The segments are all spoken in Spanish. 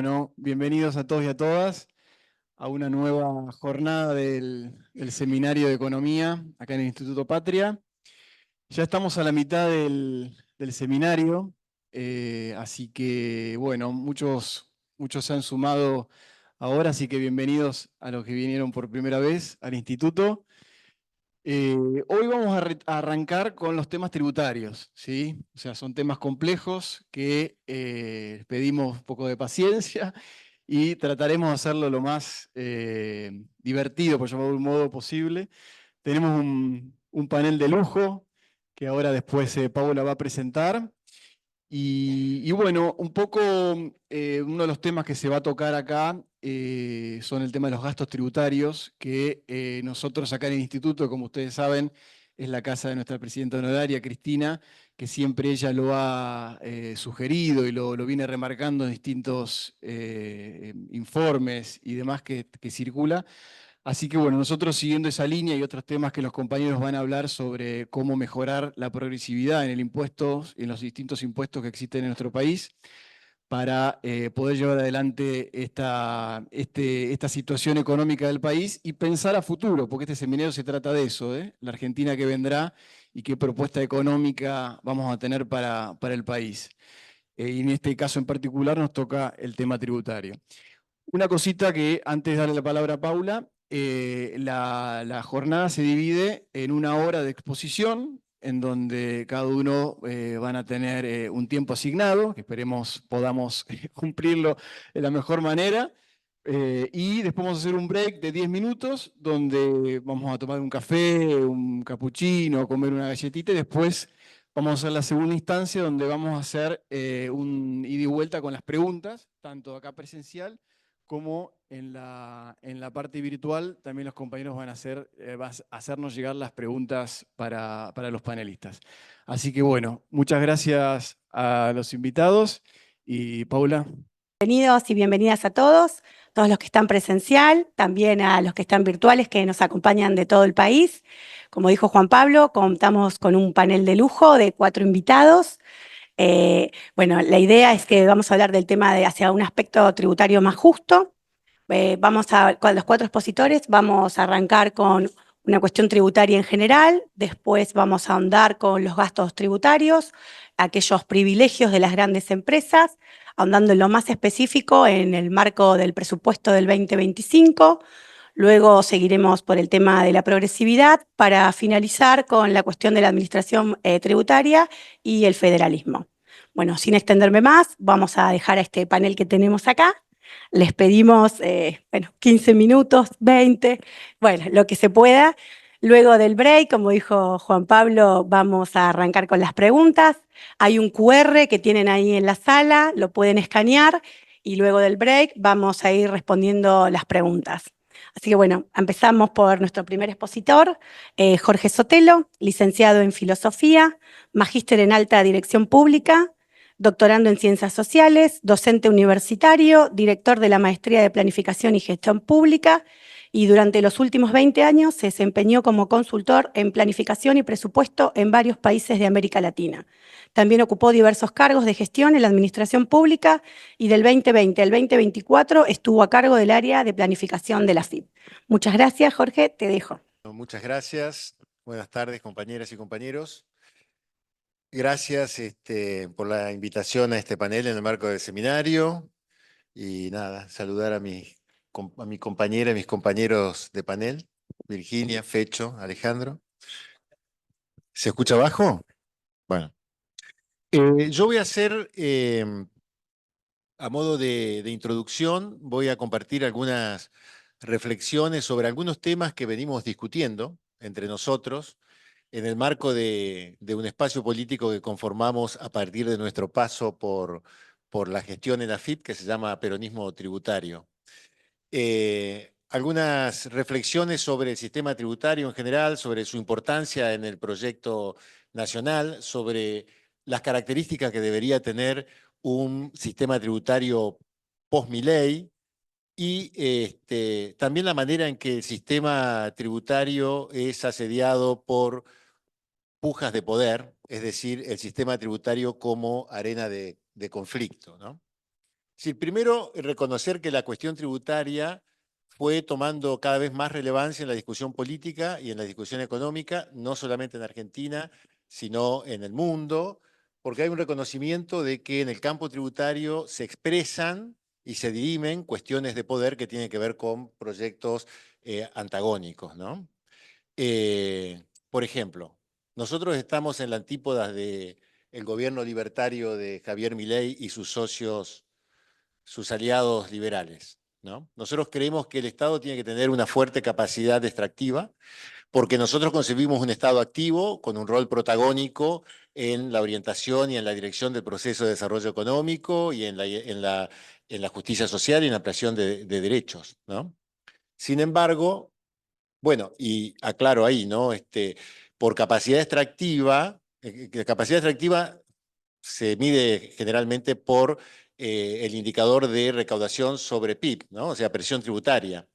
Bueno, bienvenidos a todos y a todas a una nueva jornada del Seminario de Economía acá en el Instituto Patria. Ya estamos a la mitad del seminario, así que bueno, muchos se han sumado ahora, así que bienvenidos a los que vinieron por primera vez al Instituto. Hoy vamos a arrancar con los temas tributarios, ¿sí? O sea, son temas complejos que pedimos un poco de paciencia y trataremos de hacerlo lo más divertido, por llamarlo de un modo posible. Tenemos un panel de lujo que ahora después Paula va a presentar. Y bueno, un poco uno de los temas que se va a tocar acá son el tema de los gastos tributarios, que nosotros acá en el instituto, como ustedes saben, es la casa de nuestra presidenta honoraria, Cristina, que siempre ella lo ha sugerido y lo viene remarcando en distintos informes y demás que circula. Así que bueno, nosotros siguiendo esa línea y otros temas que los compañeros van a hablar sobre cómo mejorar la progresividad en el impuesto, en los distintos impuestos que existen en nuestro país, para poder llevar adelante esta situación económica del país y pensar a futuro, porque este seminario se trata de eso, la Argentina que vendrá y qué propuesta económica vamos a tener para el país. Y en este caso en particular nos toca el tema tributario. Una cosita que antes de darle la palabra a Paula, la jornada se divide en una hora de exposición, en donde cada uno van a tener un tiempo asignado, que esperemos podamos cumplirlo de la mejor manera. Y después vamos a hacer un break de 10 minutos, donde vamos a tomar un café, un capuchino, comer una galletita, y después vamos a hacer la segunda instancia, donde vamos a hacer un ida y vuelta con las preguntas, tanto acá presencial como en la parte virtual también los compañeros van a hacernos llegar las preguntas para los panelistas. Así que bueno, muchas gracias a los invitados y Paula. Bienvenidos y bienvenidas a todos los que están presencial, también a los que están virtuales que nos acompañan de todo el país. Como dijo Juan Pablo, contamos con un panel de lujo de 4 invitados. Bueno, la idea es que vamos a hablar del tema de hacia un aspecto tributario más justo. Con los 4 expositores, vamos a arrancar con una cuestión tributaria en general, después vamos a ahondar con los gastos tributarios, aquellos privilegios de las grandes empresas, ahondando en lo más específico en el marco del presupuesto del 2025. Luego seguiremos por el tema de la progresividad para finalizar con la cuestión de la administración tributaria y el federalismo. Bueno, sin extenderme más, vamos a dejar a este panel que tenemos acá. Les pedimos, 15 minutos, 20, bueno, lo que se pueda. Luego del break, como dijo Juan Pablo, vamos a arrancar con las preguntas. Hay un QR que tienen ahí en la sala, lo pueden escanear y luego del break vamos a ir respondiendo las preguntas. Así que bueno, empezamos por nuestro primer expositor, Jorge Sotelo, licenciado en Filosofía, magíster en Alta Dirección Pública, doctorando en Ciencias Sociales, docente universitario, director de la Maestría de Planificación y Gestión Pública, y durante los últimos 20 años se desempeñó como consultor en planificación y presupuesto en varios países de América Latina. También ocupó diversos cargos de gestión en la administración pública y del 2020 al 2024 estuvo a cargo del área de planificación de la FIP. Muchas gracias, Jorge, te dejo. Muchas gracias. Buenas tardes, compañeras y compañeros. Gracias por la invitación a este panel en el marco del seminario. Y nada, saludar a mi compañera y mis compañeros de panel, Virginia, Fecho, Alejandro. ¿Se escucha abajo? Bueno. Yo voy a hacer, a modo de introducción, voy a compartir algunas reflexiones sobre algunos temas que venimos discutiendo entre nosotros en el marco de un espacio político que conformamos a partir de nuestro paso por la gestión en la FIP, que se llama Peronismo Tributario. Algunas reflexiones sobre el sistema tributario en general, sobre su importancia en el proyecto nacional, sobre las características que debería tener un sistema tributario post-Milei, y también la manera en que el sistema tributario es asediado por pujas de poder, es decir, el sistema tributario como arena de conflicto, ¿no? Sí, primero, reconocer que la cuestión tributaria fue tomando cada vez más relevancia en la discusión política y en la discusión económica, no solamente en Argentina, sino en el mundo, porque hay un reconocimiento de que en el campo tributario se expresan y se dirimen cuestiones de poder que tienen que ver con proyectos antagónicos, ¿no? Por ejemplo, nosotros estamos en la antípoda del gobierno libertario de Javier Milei y sus socios, sus aliados liberales, ¿no? Nosotros creemos que el Estado tiene que tener una fuerte capacidad extractiva, porque nosotros concebimos un Estado activo con un rol protagónico en la orientación y en la dirección del proceso de desarrollo económico y en la justicia social y en la ampliación de derechos, ¿no? Sin embargo, bueno, y aclaro ahí, ¿no? Por capacidad extractiva, la capacidad extractiva se mide generalmente por el indicador de recaudación sobre PIB, ¿no? O sea, presión tributaria.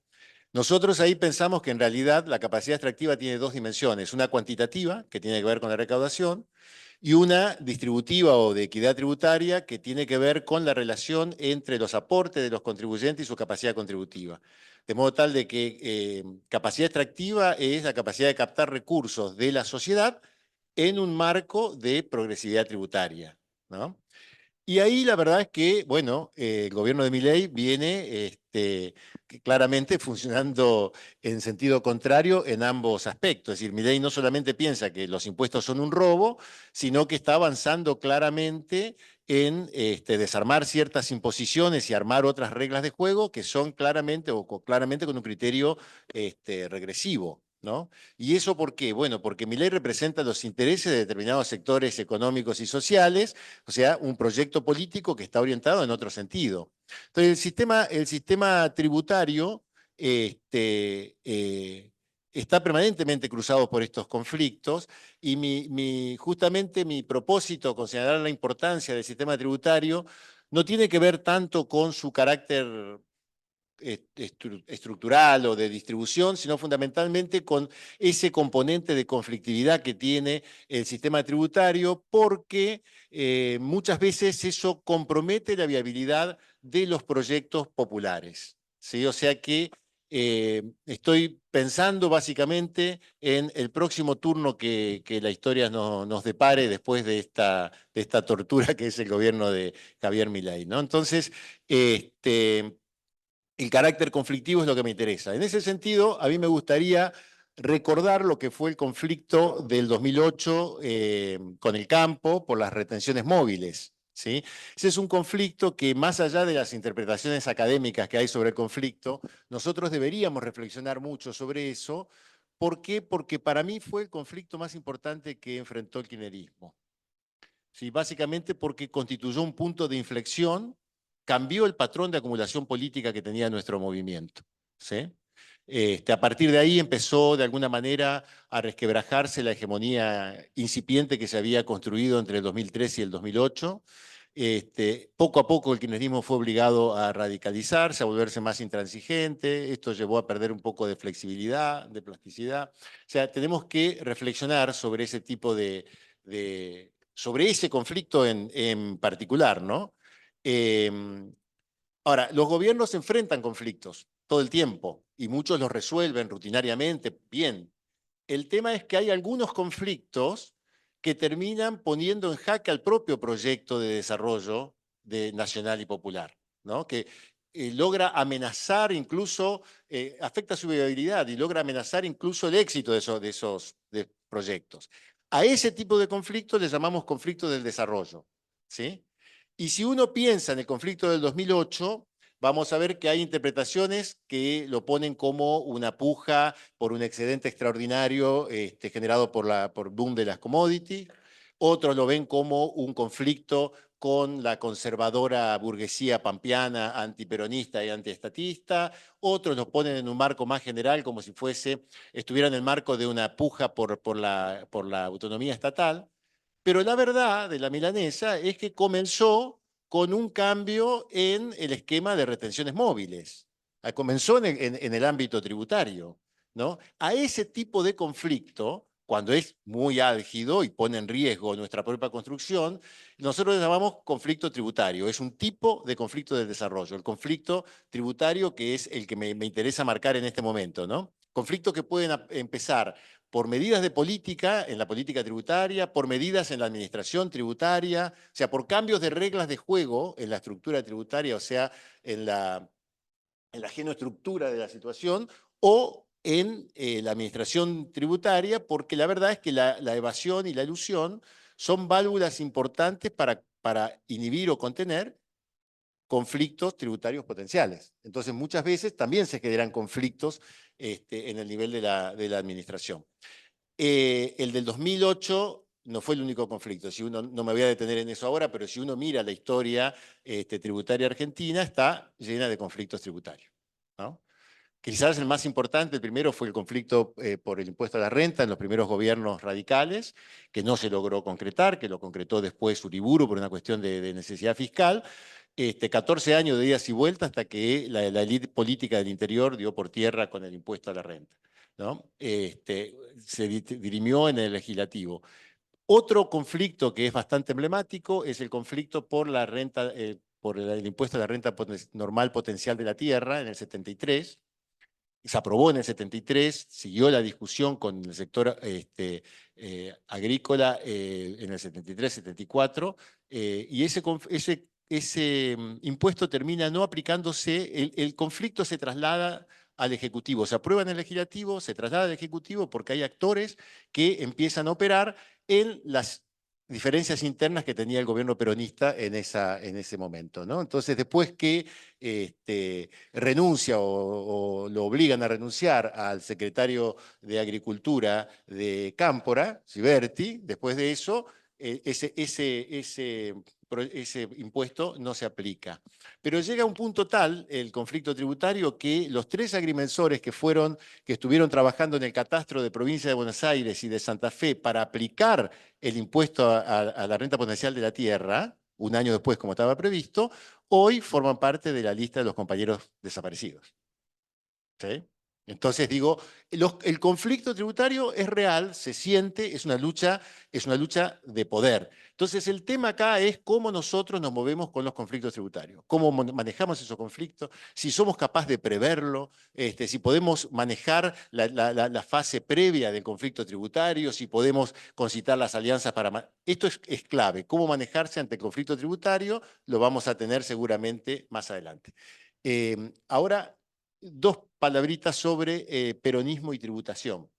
Nosotros ahí pensamos que en realidad la capacidad extractiva tiene dos dimensiones, una cuantitativa, que tiene que ver con la recaudación, y una distributiva o de equidad tributaria, que tiene que ver con la relación entre los aportes de los contribuyentes y su capacidad contributiva. De modo tal de que capacidad extractiva es la capacidad de captar recursos de la sociedad en un marco de progresividad tributaria, ¿no? Y ahí la verdad es que, bueno, el gobierno de Milei viene claramente funcionando en sentido contrario en ambos aspectos. Es decir, Milei no solamente piensa que los impuestos son un robo, sino que está avanzando claramente en desarmar ciertas imposiciones y armar otras reglas de juego que son claramente claramente con un criterio regresivo, ¿no? ¿Y eso por qué? Bueno, porque Milei representa los intereses de determinados sectores económicos y sociales, o sea, un proyecto político que está orientado en otro sentido. Entonces, el sistema tributario está permanentemente cruzado por estos conflictos y justamente mi propósito, considerar la importancia del sistema tributario, no tiene que ver tanto con su carácter estructural o de distribución, sino fundamentalmente con ese componente de conflictividad que tiene el sistema tributario, porque muchas veces eso compromete la viabilidad de los proyectos populares, ¿sí? O sea que estoy pensando básicamente en el próximo turno que la historia nos depare después de esta tortura que es el gobierno de Javier Milei, ¿no? Entonces, el carácter conflictivo es lo que me interesa. En ese sentido, a mí me gustaría recordar lo que fue el conflicto del 2008 con el campo por las retenciones móviles, ¿sí? Ese es un conflicto que, más allá de las interpretaciones académicas que hay sobre el conflicto, nosotros deberíamos reflexionar mucho sobre eso. ¿Por qué? Porque para mí fue el conflicto más importante que enfrentó el kirchnerismo. Sí, básicamente porque constituyó un punto de inflexión, cambió el patrón de acumulación política que tenía nuestro movimiento, ¿sí? A partir de ahí empezó de alguna manera a resquebrajarse la hegemonía incipiente que se había construido entre el 2003 y el 2008. Poco a poco el kirchnerismo fue obligado a radicalizarse, a volverse más intransigente. Esto llevó a perder un poco de flexibilidad, de plasticidad. O sea, tenemos que reflexionar sobre ese tipo sobre ese conflicto en particular, ¿no? Ahora, los gobiernos enfrentan conflictos todo el tiempo y muchos los resuelven rutinariamente bien. El tema es que hay algunos conflictos que terminan poniendo en jaque al propio proyecto de desarrollo nacional y popular, ¿no? Que logra amenazar incluso, afecta su viabilidad y logra amenazar incluso el éxito de esos proyectos. A ese tipo de conflictos le llamamos conflicto del desarrollo, ¿sí? Y si uno piensa en el conflicto del 2008, vamos a ver que hay interpretaciones que lo ponen como una puja por un excedente extraordinario generado por boom de las commodities. Otros lo ven como un conflicto con la conservadora burguesía pampeana, antiperonista y antiestatista. Otros lo ponen en un marco más general, como si estuviera en el marco de una puja por la autonomía estatal. Pero la verdad de la milanesa es que comenzó con un cambio en el esquema de retenciones móviles. Comenzó en el ámbito tributario, ¿no? A ese tipo de conflicto cuando es muy álgido y pone en riesgo nuestra propia construcción, nosotros le llamamos conflicto tributario. Es un tipo de conflicto de desarrollo, el conflicto tributario que es el que me interesa marcar en este momento, ¿no? Conflictos que pueden empezar por medidas de política, en la política tributaria, por medidas en la administración tributaria, o sea, por cambios de reglas de juego en la estructura tributaria, o sea, en la genoestructura de la situación, o en la administración tributaria, porque la verdad es que la evasión y la elusión son válvulas importantes para inhibir o contener conflictos tributarios potenciales. Entonces, muchas veces también se generan conflictos en el nivel de la administración. El del 2008 no fue el único conflicto. Si uno, no me voy a detener en eso ahora, pero si uno mira la historia tributaria argentina, está llena de conflictos tributarios, ¿no? Quizás el más importante, el primero fue el conflicto por el impuesto a la renta en los primeros gobiernos radicales, que no se logró concretar, que lo concretó después Uriburu por una cuestión de necesidad fiscal. 14 años de idas y vueltas hasta que la élite política del interior dio por tierra con el impuesto a la renta, ¿no? Se dirimió en el legislativo. Otro conflicto que es bastante emblemático es el conflicto por la renta, por el impuesto a la renta normal potencial de la tierra en el 73. Se aprobó en el 73, siguió la discusión con el sector agrícola en el 73-74, y ese impuesto termina no aplicándose, el conflicto se traslada al Ejecutivo, se aprueba en el Legislativo, se traslada al Ejecutivo porque hay actores que empiezan a operar en las diferencias internas que tenía el gobierno peronista en ese momento, ¿no? Entonces, después que renuncia o lo obligan a renunciar al secretario de Agricultura de Cámpora, Ciberti, después de eso, ese impuesto no se aplica. Pero llega a un punto tal el conflicto tributario que los tres agrimensores que estuvieron trabajando en el catastro de Provincia de Buenos Aires y de Santa Fe para aplicar el impuesto a la renta potencial de la tierra, un año después como estaba previsto, hoy forman parte de la lista de los compañeros desaparecidos. ¿Sí? Entonces digo, el conflicto tributario es real, se siente, es una lucha de poder. Entonces el tema acá es cómo nosotros nos movemos con los conflictos tributarios, cómo manejamos esos conflictos, si somos capaces de preverlo, si podemos manejar la fase previa del conflicto tributario, si podemos concitar las alianzas para... Esto es clave, cómo manejarse ante el conflicto tributario, lo vamos a tener seguramente más adelante. Ahora, dos palabritas sobre peronismo y tributación.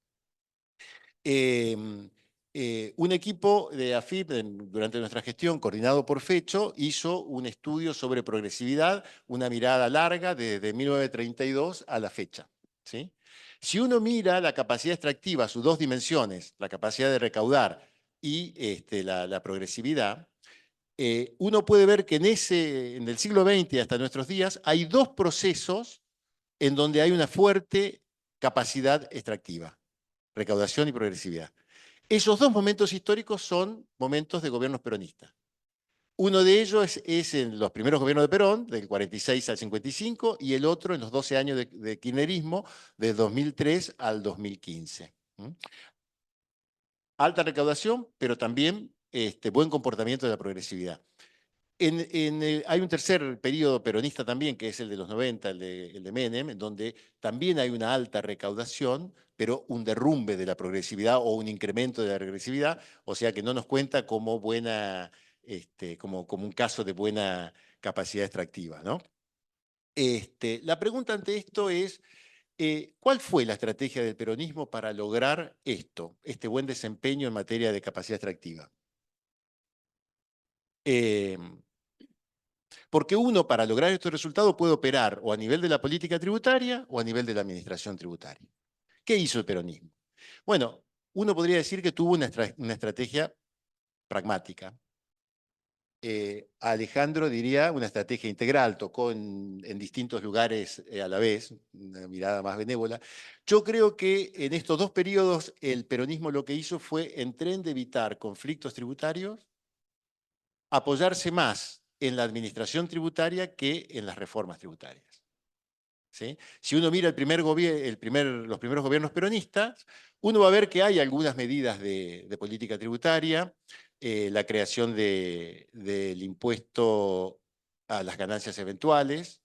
Un equipo de AFIP, durante nuestra gestión, coordinado por Fecho, hizo un estudio sobre progresividad, una mirada larga desde 1932 a la fecha, ¿sí? Si uno mira la capacidad extractiva, sus dos dimensiones, la capacidad de recaudar y la progresividad, uno puede ver que en el siglo XX hasta nuestros días hay dos procesos en donde hay una fuerte capacidad extractiva, recaudación y progresividad. Esos dos momentos históricos son momentos de gobiernos peronistas. Uno de ellos es en los primeros gobiernos de Perón, del 46 al 55, y el otro en los 12 años de kirchnerismo, del 2003 al 2015. Alta recaudación, pero también buen comportamiento de la progresividad. Hay un tercer periodo peronista también, que es el de los 90, el de Menem, en donde también hay una alta recaudación, pero un derrumbe de la progresividad o un incremento de la regresividad, o sea que no nos cuenta como como un caso de buena capacidad extractiva, ¿no? La pregunta ante esto es, ¿cuál fue la estrategia del peronismo para lograr este buen desempeño en materia de capacidad extractiva? Porque uno, para lograr estos resultados, puede operar o a nivel de la política tributaria o a nivel de la administración tributaria. ¿Qué hizo el peronismo? Bueno, uno podría decir que tuvo una estrategia pragmática. Alejandro diría una estrategia integral, tocó en distintos lugares a la vez, una mirada más benévola. Yo creo que en estos dos periodos el peronismo lo que hizo fue, en tren de evitar conflictos tributarios, apoyarse más en la administración tributaria que en las reformas tributarias. ¿sí? Si uno mira los primeros gobiernos peronistas, uno va a ver que hay algunas medidas de política tributaria, la creación del impuesto a las ganancias eventuales,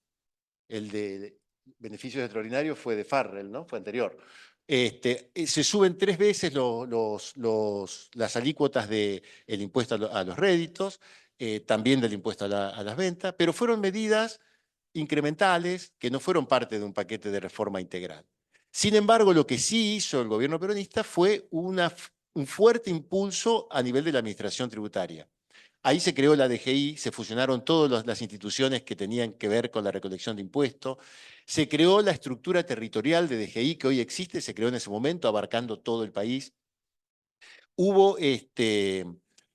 el de beneficios extraordinarios fue de Farrell, ¿no? Fue anterior. Se suben 3 veces las alícuotas del impuesto a los réditos, también del impuesto a las ventas, pero fueron medidas incrementales que no fueron parte de un paquete de reforma integral. Sin embargo, lo que sí hizo el gobierno peronista fue un fuerte impulso a nivel de la administración tributaria. Ahí se creó la DGI, se fusionaron todas las instituciones que tenían que ver con la recolección de impuestos, se creó la estructura territorial de DGI que hoy existe, se creó en ese momento abarcando todo el país. Hubo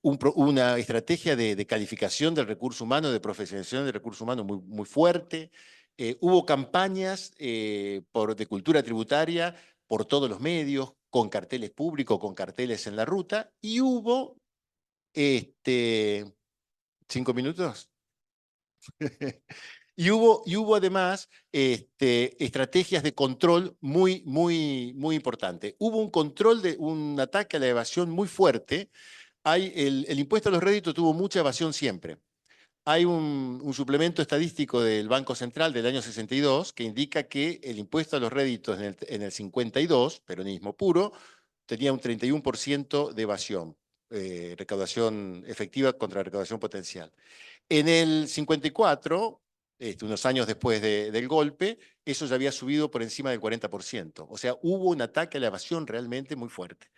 una estrategia de calificación del recurso humano, de profesionalización del recurso humano muy, muy fuerte. Hubo campañas de cultura tributaria por todos los medios, con carteles públicos, con carteles en la ruta, y hubo 5 minutos. Y hubo además estrategias de control muy, muy, muy importantes. Hubo un ataque a la evasión muy fuerte. El impuesto a los réditos tuvo mucha evasión siempre. Hay un suplemento estadístico del Banco Central del año 62 que indica que el impuesto a los réditos en el 52, peronismo puro, tenía un 31% de evasión, recaudación efectiva contra recaudación potencial. En el 54, unos años después del golpe, eso ya había subido por encima del 40%. O sea, hubo un ataque a la evasión realmente muy fuerte,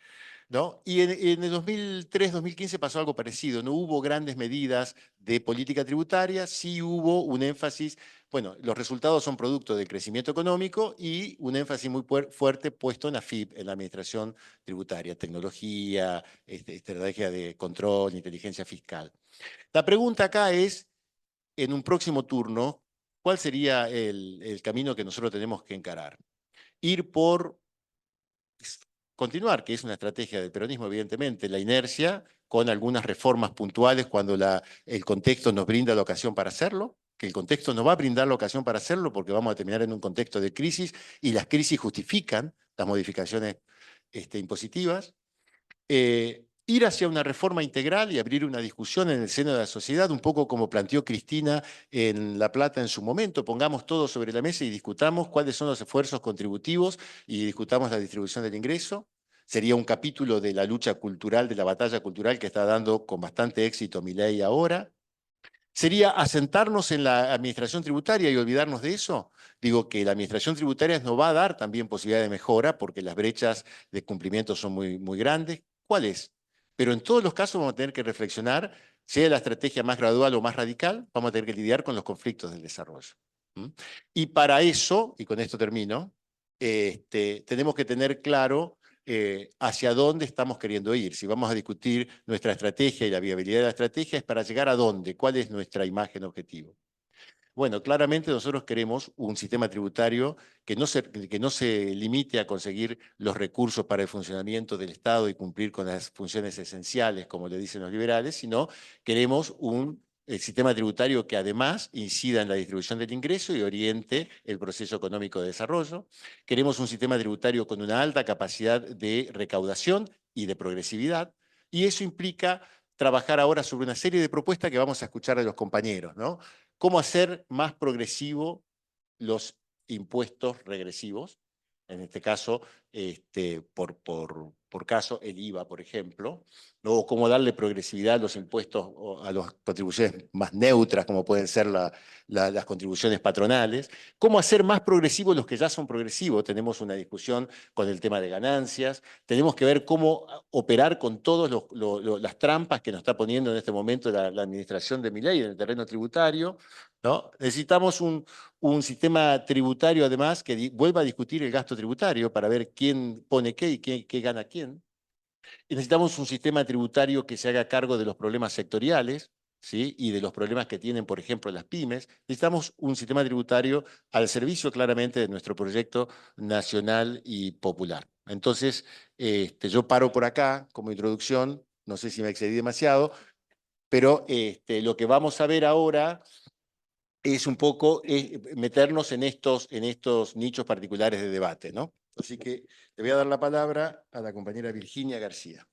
¿no? Y en el 2003-2015 pasó algo parecido. No hubo grandes medidas de política tributaria, sí hubo un énfasis. Bueno, los resultados son producto del crecimiento económico y un énfasis muy fuerte puesto en AFIP, en la administración tributaria, tecnología, estrategia de control, inteligencia fiscal. La pregunta acá es, en un próximo turno, ¿cuál sería el camino que nosotros tenemos que encarar? Ir por continuar, que es una estrategia del peronismo, evidentemente, la inercia, con algunas reformas puntuales cuando el contexto nos brinda la ocasión para hacerlo, que el contexto nos va a brindar la ocasión para hacerlo porque vamos a terminar en un contexto de crisis y las crisis justifican las modificaciones impositivas. Ir hacia una reforma integral y abrir una discusión en el seno de la sociedad, un poco como planteó Cristina en La Plata en su momento. Pongamos todo sobre la mesa y discutamos cuáles son los esfuerzos contributivos y discutamos la distribución del ingreso. Sería un capítulo de la lucha cultural, de la batalla cultural que está dando con bastante éxito Milei ahora. ¿Sería asentarnos en la administración tributaria y olvidarnos de eso? Digo que la administración tributaria nos va a dar también posibilidad de mejora porque las brechas de cumplimiento son muy, muy grandes. ¿Cuál es? Pero en todos los casos vamos a tener que reflexionar, sea la estrategia más gradual o más radical, vamos a tener que lidiar con los conflictos del desarrollo. Y para eso, y con esto termino, tenemos que tener claro hacia dónde estamos queriendo ir. Si vamos a discutir nuestra estrategia y la viabilidad de la estrategia, es para llegar a dónde, cuál es nuestra imagen objetivo. Bueno, claramente nosotros queremos un sistema tributario que no se limite a conseguir los recursos para el funcionamiento del Estado y cumplir con las funciones esenciales, como le dicen los liberales, sino queremos un sistema tributario que además incida en la distribución del ingreso y oriente el proceso económico de desarrollo. Queremos un sistema tributario con una alta capacidad de recaudación y de progresividad, y eso implica trabajar ahora sobre una serie de propuestas que vamos a escuchar de los compañeros, ¿no? Cómo hacer más progresivo los impuestos regresivos, en este caso, por caso, el IVA, por ejemplo, ¿no? O cómo darle progresividad a los impuestos, a las contribuciones más neutras, como pueden ser las contribuciones patronales, cómo hacer más progresivos los que ya son progresivos. Tenemos una discusión con el tema de ganancias, tenemos que ver cómo operar con todas las trampas que nos está poniendo en este momento la administración de Milei en el terreno tributario, ¿no? Necesitamos un sistema tributario, además, que vuelva a discutir el gasto tributario para ver quién pone qué y qué gana quién. Y necesitamos un sistema tributario que se haga cargo de los problemas sectoriales, ¿sí? Y de los problemas que tienen, por ejemplo, las pymes. Necesitamos un sistema tributario al servicio, claramente, de nuestro proyecto nacional y popular. Entonces, yo paro por acá como introducción, no sé si me excedí demasiado, pero lo que vamos a ver ahora es un poco meternos en estos nichos particulares de debate, ¿no? Así que le voy a dar la palabra a la compañera Virginia García.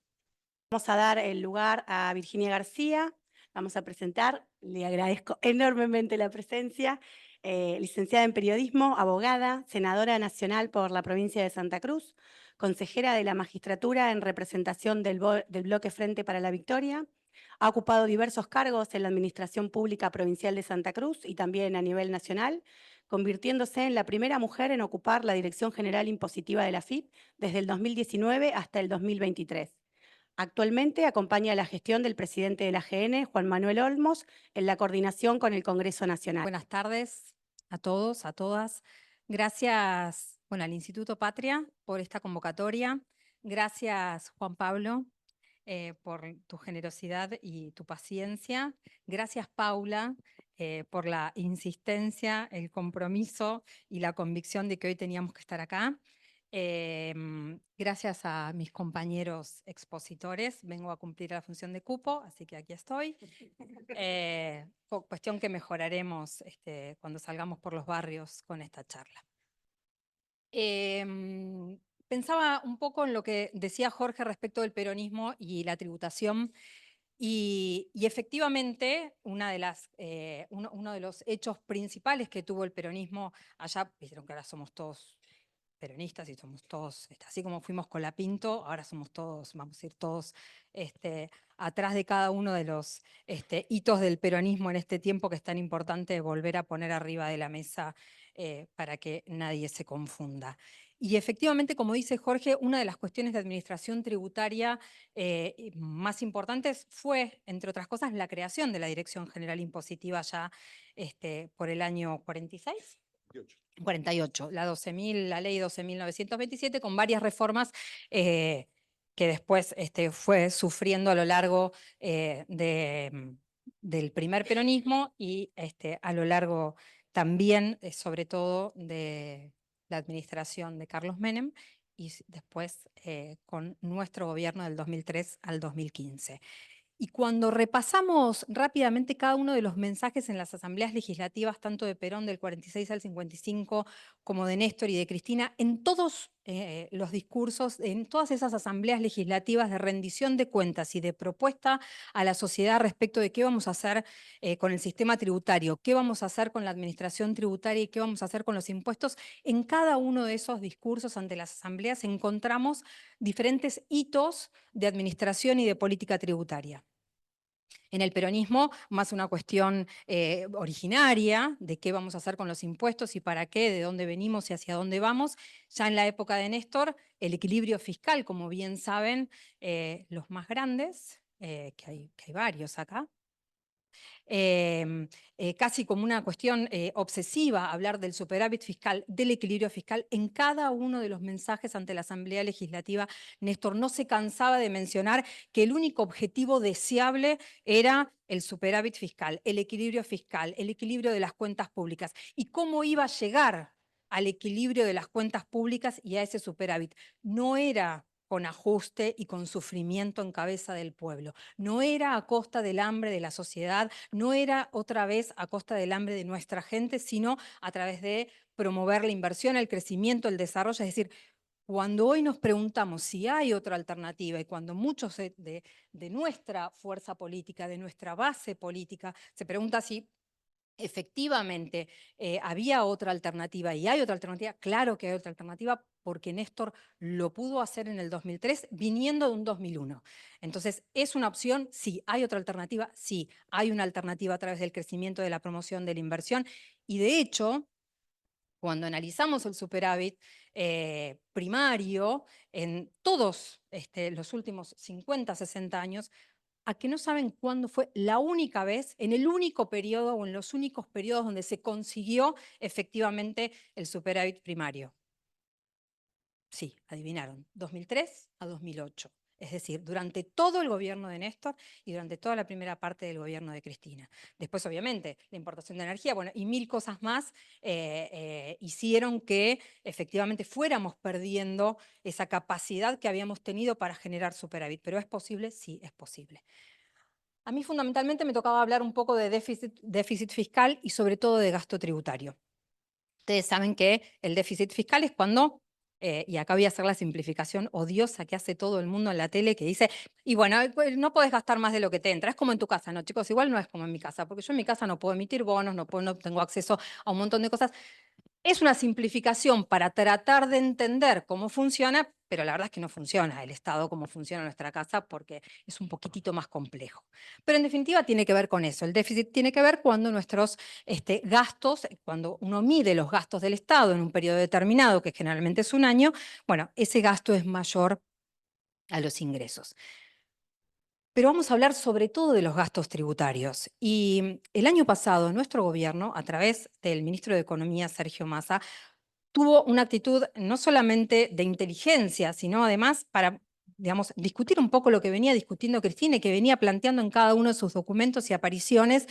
Vamos a dar el lugar a Virginia García. Vamos a presentar, le agradezco enormemente la presencia, licenciada en periodismo, abogada, senadora nacional por la provincia de Santa Cruz, consejera de la magistratura en representación del Bloque Frente para la Victoria. Ha ocupado diversos cargos en la Administración Pública Provincial de Santa Cruz y también a nivel nacional, convirtiéndose en la primera mujer en ocupar la Dirección General Impositiva de la AFIP desde el 2019 hasta el 2023. Actualmente acompaña la gestión del presidente de la AGN, Juan Manuel Olmos, en la coordinación con el Congreso Nacional. Buenas tardes a todos, a todas. Gracias, al Instituto Patria por esta convocatoria. Gracias, Juan Pablo, por tu generosidad y tu paciencia. Gracias, Paula, por la insistencia, el compromiso y la convicción de que hoy teníamos que estar acá. Gracias a mis compañeros expositores, vengo a cumplir la función de cupo, así que aquí estoy. Cuestión que mejoraremos cuando salgamos por los barrios con esta charla. Pensaba un poco en lo que decía Jorge respecto del peronismo y la tributación. Y efectivamente, uno de los hechos principales que tuvo el peronismo allá, vieron que ahora somos todos peronistas y somos todos, así como fuimos con Colapinto, ahora somos todos, vamos a ir todos atrás de cada uno de los hitos del peronismo en este tiempo que es tan importante volver a poner arriba de la mesa para que nadie se confunda. Y efectivamente, como dice Jorge, una de las cuestiones de administración tributaria más importantes fue, entre otras cosas, la creación de la Dirección General Impositiva ya por el año 46. 48, la ley 12.927, con varias reformas que después fue sufriendo a lo largo del primer peronismo y a lo largo también, sobre todo, de la administración de Carlos Menem y después con nuestro gobierno del 2003 al 2015. Y cuando repasamos rápidamente cada uno de los mensajes en las asambleas legislativas, tanto de Perón del 46 al 55, como de Néstor y de Cristina, en todos los discursos, en todas esas asambleas legislativas de rendición de cuentas y de propuesta a la sociedad respecto de qué vamos a hacer con el sistema tributario, qué vamos a hacer con la administración tributaria y qué vamos a hacer con los impuestos, en cada uno de esos discursos ante las asambleas encontramos diferentes hitos de administración y de política tributaria. En el peronismo, más una cuestión originaria de qué vamos a hacer con los impuestos y para qué, de dónde venimos y hacia dónde vamos. Ya en la época de Néstor, el equilibrio fiscal, como bien saben, los más grandes, que hay varios acá, casi como una cuestión obsesiva hablar del superávit fiscal, del equilibrio fiscal. En cada uno de los mensajes ante la Asamblea Legislativa, Néstor no se cansaba de mencionar que el único objetivo deseable era el superávit fiscal, el equilibrio de las cuentas públicas. ¿Y cómo iba a llegar al equilibrio de las cuentas públicas y a ese superávit? No era con ajuste y con sufrimiento en cabeza del pueblo. No era a costa del hambre de la sociedad, no era otra vez a costa del hambre de nuestra gente, sino a través de promover la inversión, el crecimiento, el desarrollo. Es decir, cuando hoy nos preguntamos si hay otra alternativa y cuando muchos de nuestra fuerza política, de nuestra base política, se pregunta si efectivamente había otra alternativa y hay otra alternativa, claro que hay otra alternativa, porque Néstor lo pudo hacer en el 2003 viniendo de un 2001. Entonces, ¿es una opción? Sí. ¿Hay otra alternativa? Sí. Hay una alternativa a través del crecimiento, de la promoción, de la inversión. Y de hecho, cuando analizamos el superávit primario en todos los últimos 50, 60 años, ¿a que no saben cuándo fue la única vez, en el único periodo o en los únicos periodos donde se consiguió efectivamente el superávit primario? Sí, adivinaron, 2003 a 2008. Es decir, durante todo el gobierno de Néstor y durante toda la primera parte del gobierno de Cristina. Después, obviamente, la importación de energía, y mil cosas más hicieron que efectivamente fuéramos perdiendo esa capacidad que habíamos tenido para generar superávit. ¿Pero es posible? Sí, es posible. A mí fundamentalmente me tocaba hablar un poco de déficit fiscal y sobre todo de gasto tributario. Ustedes saben que el déficit fiscal es cuando, y acá voy a hacer la simplificación odiosa que hace todo el mundo en la tele, que dice, y bueno, no podés gastar más de lo que te entra, es como en tu casa, ¿no, chicos? Igual no es como en mi casa, porque yo en mi casa no puedo emitir bonos, no tengo acceso a un montón de cosas. Es una simplificación para tratar de entender cómo funciona, pero la verdad es que no funciona el Estado como funciona nuestra casa porque es un poquitito más complejo. Pero en definitiva tiene que ver con eso. El déficit tiene que ver cuando nuestros gastos, cuando uno mide los gastos del Estado en un periodo determinado, que generalmente es un año, bueno, ese gasto es mayor a los ingresos. Pero vamos a hablar sobre todo de los gastos tributarios. Y el año pasado nuestro gobierno, a través del ministro de Economía, Sergio Massa, tuvo una actitud no solamente de inteligencia, sino además para, digamos, discutir un poco lo que venía discutiendo Cristina y que venía planteando en cada uno de sus documentos y apariciones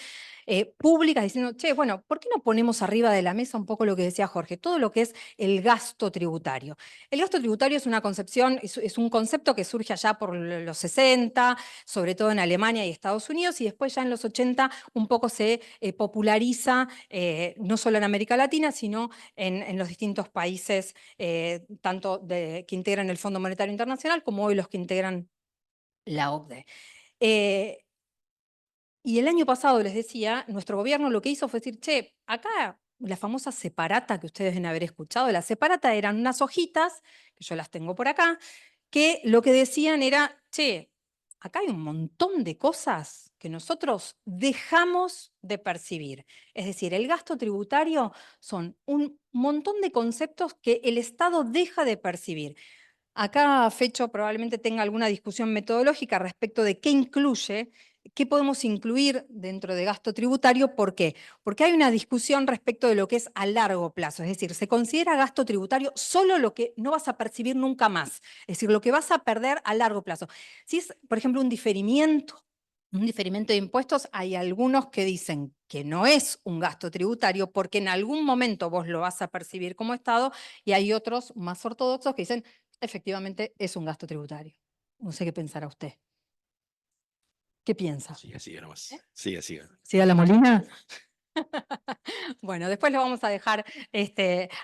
públicas, diciendo, che, bueno, ¿por qué no ponemos arriba de la mesa un poco lo que decía Jorge, todo lo que es el gasto tributario? El gasto tributario es una concepción, es un concepto que surge allá por los 60, sobre todo en Alemania y Estados Unidos, y después ya en los 80 un poco se populariza, no solo en América Latina, sino en los distintos países, tanto que integran el Fondo Monetario Internacional como hoy los que integran la OCDE. Y el año pasado, les decía, nuestro gobierno lo que hizo fue decir, che, acá la famosa separata que ustedes deben haber escuchado, la separata eran unas hojitas, que yo las tengo por acá, que lo que decían era, che, acá hay un montón de cosas que nosotros dejamos de percibir. Es decir, el gasto tributario son un montón de conceptos que el Estado deja de percibir. Acá Fecho probablemente tenga alguna discusión metodológica respecto de qué incluye, qué podemos incluir dentro de gasto tributario. ¿Por qué? Porque hay una discusión respecto de lo que es a largo plazo. Es decir, se considera gasto tributario solo lo que no vas a percibir nunca más. Es decir, lo que vas a perder a largo plazo. Si es, por ejemplo, un diferimiento de impuestos, hay algunos que dicen que no es un gasto tributario porque en algún momento vos lo vas a percibir como Estado, y hay otros más ortodoxos que dicen efectivamente es un gasto tributario. No sé qué pensará usted. ¿Qué piensa? Siga, siga nomás. Siga, siga. ¿Siga la Molina? Bueno, después lo vamos a dejar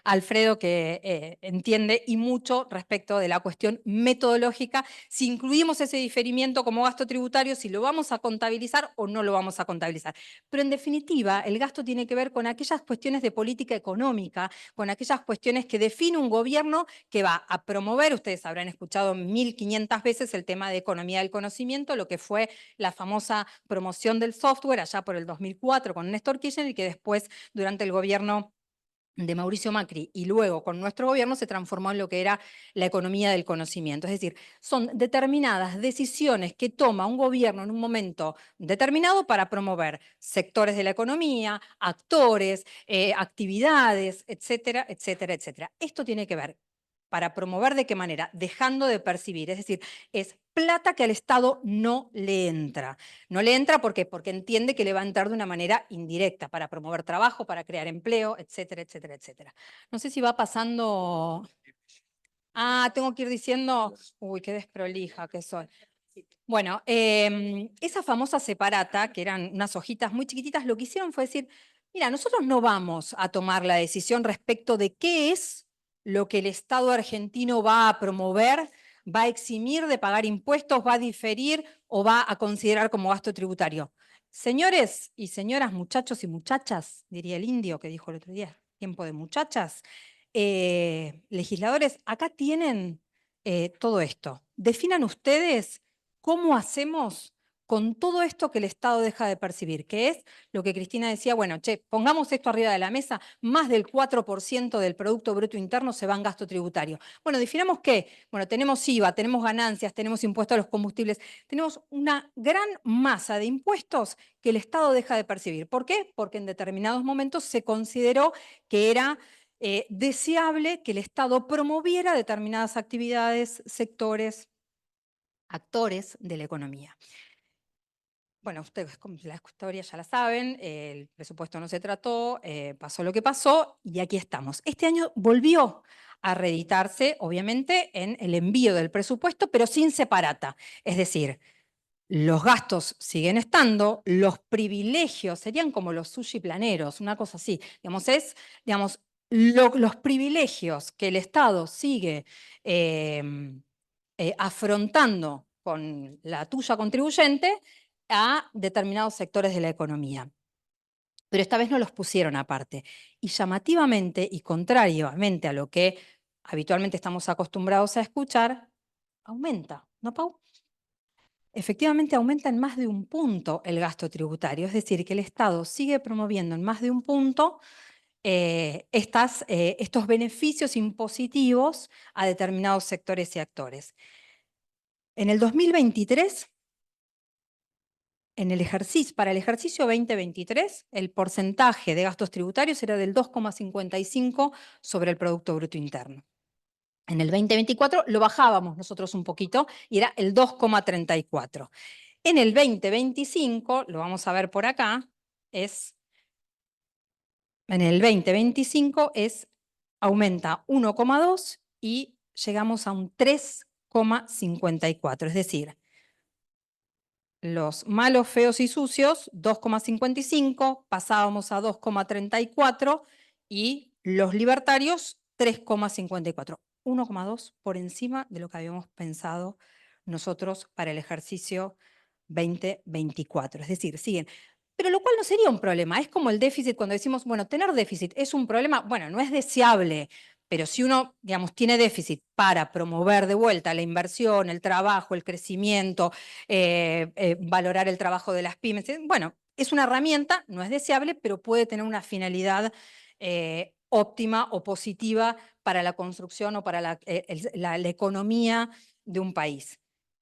Alfredo, que entiende y mucho respecto de la cuestión metodológica, si incluimos ese diferimiento como gasto tributario, si lo vamos a contabilizar o no lo vamos a contabilizar. Pero en definitiva, el gasto tiene que ver con aquellas cuestiones de política económica, con aquellas cuestiones que define un gobierno que va a promover, ustedes habrán escuchado 1500 veces el tema de economía del conocimiento, lo que fue la famosa promoción del software allá por el 2004 con Néstor Kirchner, y que después, durante el gobierno de Mauricio Macri y luego con nuestro gobierno, se transformó en lo que era la economía del conocimiento. Es decir, son determinadas decisiones que toma un gobierno en un momento determinado para promover sectores de la economía, actores, actividades, etcétera, etcétera, etcétera. Esto tiene que ver para promover de qué manera, dejando de percibir, es decir, es plata que al Estado no le entra. No le entra ¿por qué? Porque entiende que le va a entrar de una manera indirecta para promover trabajo, para crear empleo, etcétera, etcétera, etcétera. No sé si va pasando. Ah, tengo que ir diciendo, uy, qué desprolija que soy. Bueno, esa famosa separata, que eran unas hojitas muy chiquititas, lo que hicieron fue decir, mira, nosotros no vamos a tomar la decisión respecto de qué es lo que el Estado argentino va a promover, va a eximir de pagar impuestos, va a diferir o va a considerar como gasto tributario. Señores y señoras, muchachos y muchachas, diría el indio que dijo el otro día, tiempo de muchachas, legisladores, acá tienen todo esto. Definan ustedes cómo hacemos con todo esto que el Estado deja de percibir, que es lo que Cristina decía, bueno, che, pongamos esto arriba de la mesa, más del 4% del Producto Bruto Interno se va en gasto tributario. Bueno, definamos qué. Bueno, tenemos IVA, tenemos ganancias, tenemos impuestos a los combustibles, tenemos una gran masa de impuestos que el Estado deja de percibir. ¿Por qué? Porque en determinados momentos se consideró que era deseable que el Estado promoviera determinadas actividades, sectores, actores de la economía. Bueno, ustedes la historia ya la saben, el presupuesto no se trató, pasó lo que pasó y aquí estamos. Este año volvió a reeditarse, obviamente, en el envío del presupuesto, pero sin separata. Es decir, los gastos siguen estando, los privilegios serían como los sushi planeros, una cosa así. Digamos, los privilegios que el Estado sigue afrontando con la tuya contribuyente a determinados sectores de la economía. Pero esta vez no los pusieron aparte. Y llamativamente y contrariamente a lo que habitualmente estamos acostumbrados a escuchar, aumenta, ¿no, Pau? Efectivamente aumenta en más de un punto el gasto tributario, es decir, que el Estado sigue promoviendo en más de un punto estos beneficios impositivos a determinados sectores y actores. En el 2023, para el ejercicio 2023, el porcentaje de gastos tributarios era del 2,55 sobre el Producto Bruto Interno. En el 2024 lo bajábamos nosotros un poquito y era el 2,34. En el 2025, lo vamos a ver por acá, en el 2025 aumenta 1,2 y llegamos a un 3,54. Es decir, los malos, feos y sucios, 2,55, pasábamos a 2,34 y los libertarios, 3,54. 1,2 por encima de lo que habíamos pensado nosotros para el ejercicio 2024. Es decir, siguen. Pero lo cual no sería un problema. Es como el déficit cuando decimos, bueno, tener déficit es un problema. Bueno, no es deseable, pero si uno, digamos, tiene déficit para promover de vuelta la inversión, el trabajo, el crecimiento, valorar el trabajo de las pymes, bueno, es una herramienta, no es deseable, pero puede tener una finalidad óptima o positiva para la construcción o para la economía de un país.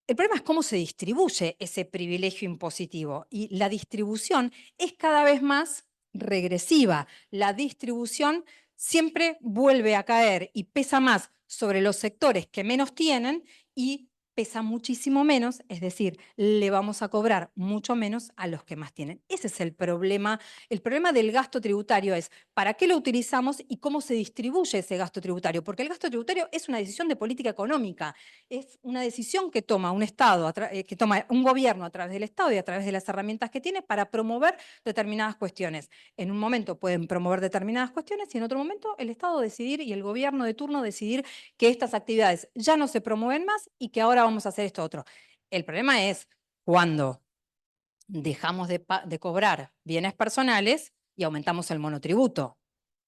El problema es cómo se distribuye ese privilegio impositivo y la distribución es cada vez más regresiva. La distribución siempre vuelve a caer y pesa más sobre los sectores que menos tienen y pesa muchísimo menos, es decir, le vamos a cobrar mucho menos a los que más tienen. Ese es el problema. El problema del gasto tributario es para qué lo utilizamos y cómo se distribuye ese gasto tributario, porque el gasto tributario es una decisión de política económica, es una decisión que toma un Estado, que toma un gobierno a través del Estado y a través de las herramientas que tiene para promover determinadas cuestiones. En un momento pueden promover determinadas cuestiones y en otro momento el Estado decidir y el gobierno de turno decidir que estas actividades ya no se promueven más y que ahora vamos a hacer esto otro. El problema es cuando dejamos de cobrar bienes personales y aumentamos el monotributo.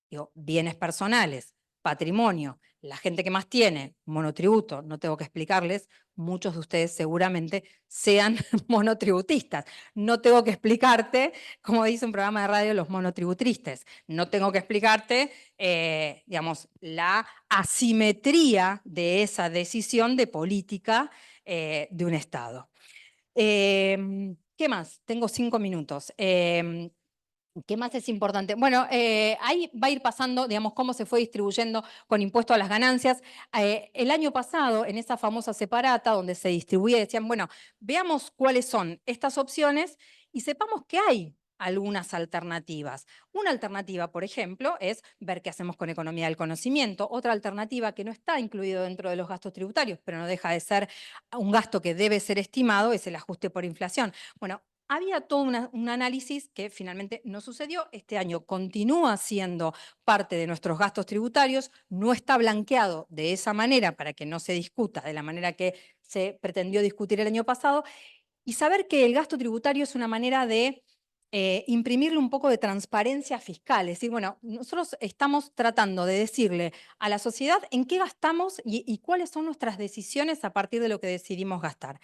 Digo, bienes personales, patrimonio, la gente que más tiene, monotributo, no tengo que explicarles, muchos de ustedes seguramente sean monotributistas. No tengo que explicarte, como dice un programa de radio, los monotributistas. No tengo que explicarte, digamos, la asimetría de esa decisión de política de un Estado. ¿Qué más? Tengo 5 minutos. ¿Qué más es importante? Bueno, ahí va a ir pasando, digamos, cómo se fue distribuyendo con impuesto a las ganancias. El año pasado, en esa famosa separata, donde se distribuía, decían, bueno, veamos cuáles son estas opciones y sepamos que hay algunas alternativas. Una alternativa, por ejemplo, es ver qué hacemos con economía del conocimiento. Otra alternativa que no está incluido dentro de los gastos tributarios, pero no deja de ser un gasto que debe ser estimado, es el ajuste por inflación. Bueno, había todo un análisis que finalmente no sucedió. Este año continúa siendo parte de nuestros gastos tributarios, no está blanqueado de esa manera para que no se discuta de la manera que se pretendió discutir el año pasado, y saber que el gasto tributario es una manera de imprimirle un poco de transparencia fiscal. Es decir, bueno, nosotros estamos tratando de decirle a la sociedad en qué gastamos y cuáles son nuestras decisiones a partir de lo que decidimos gastar.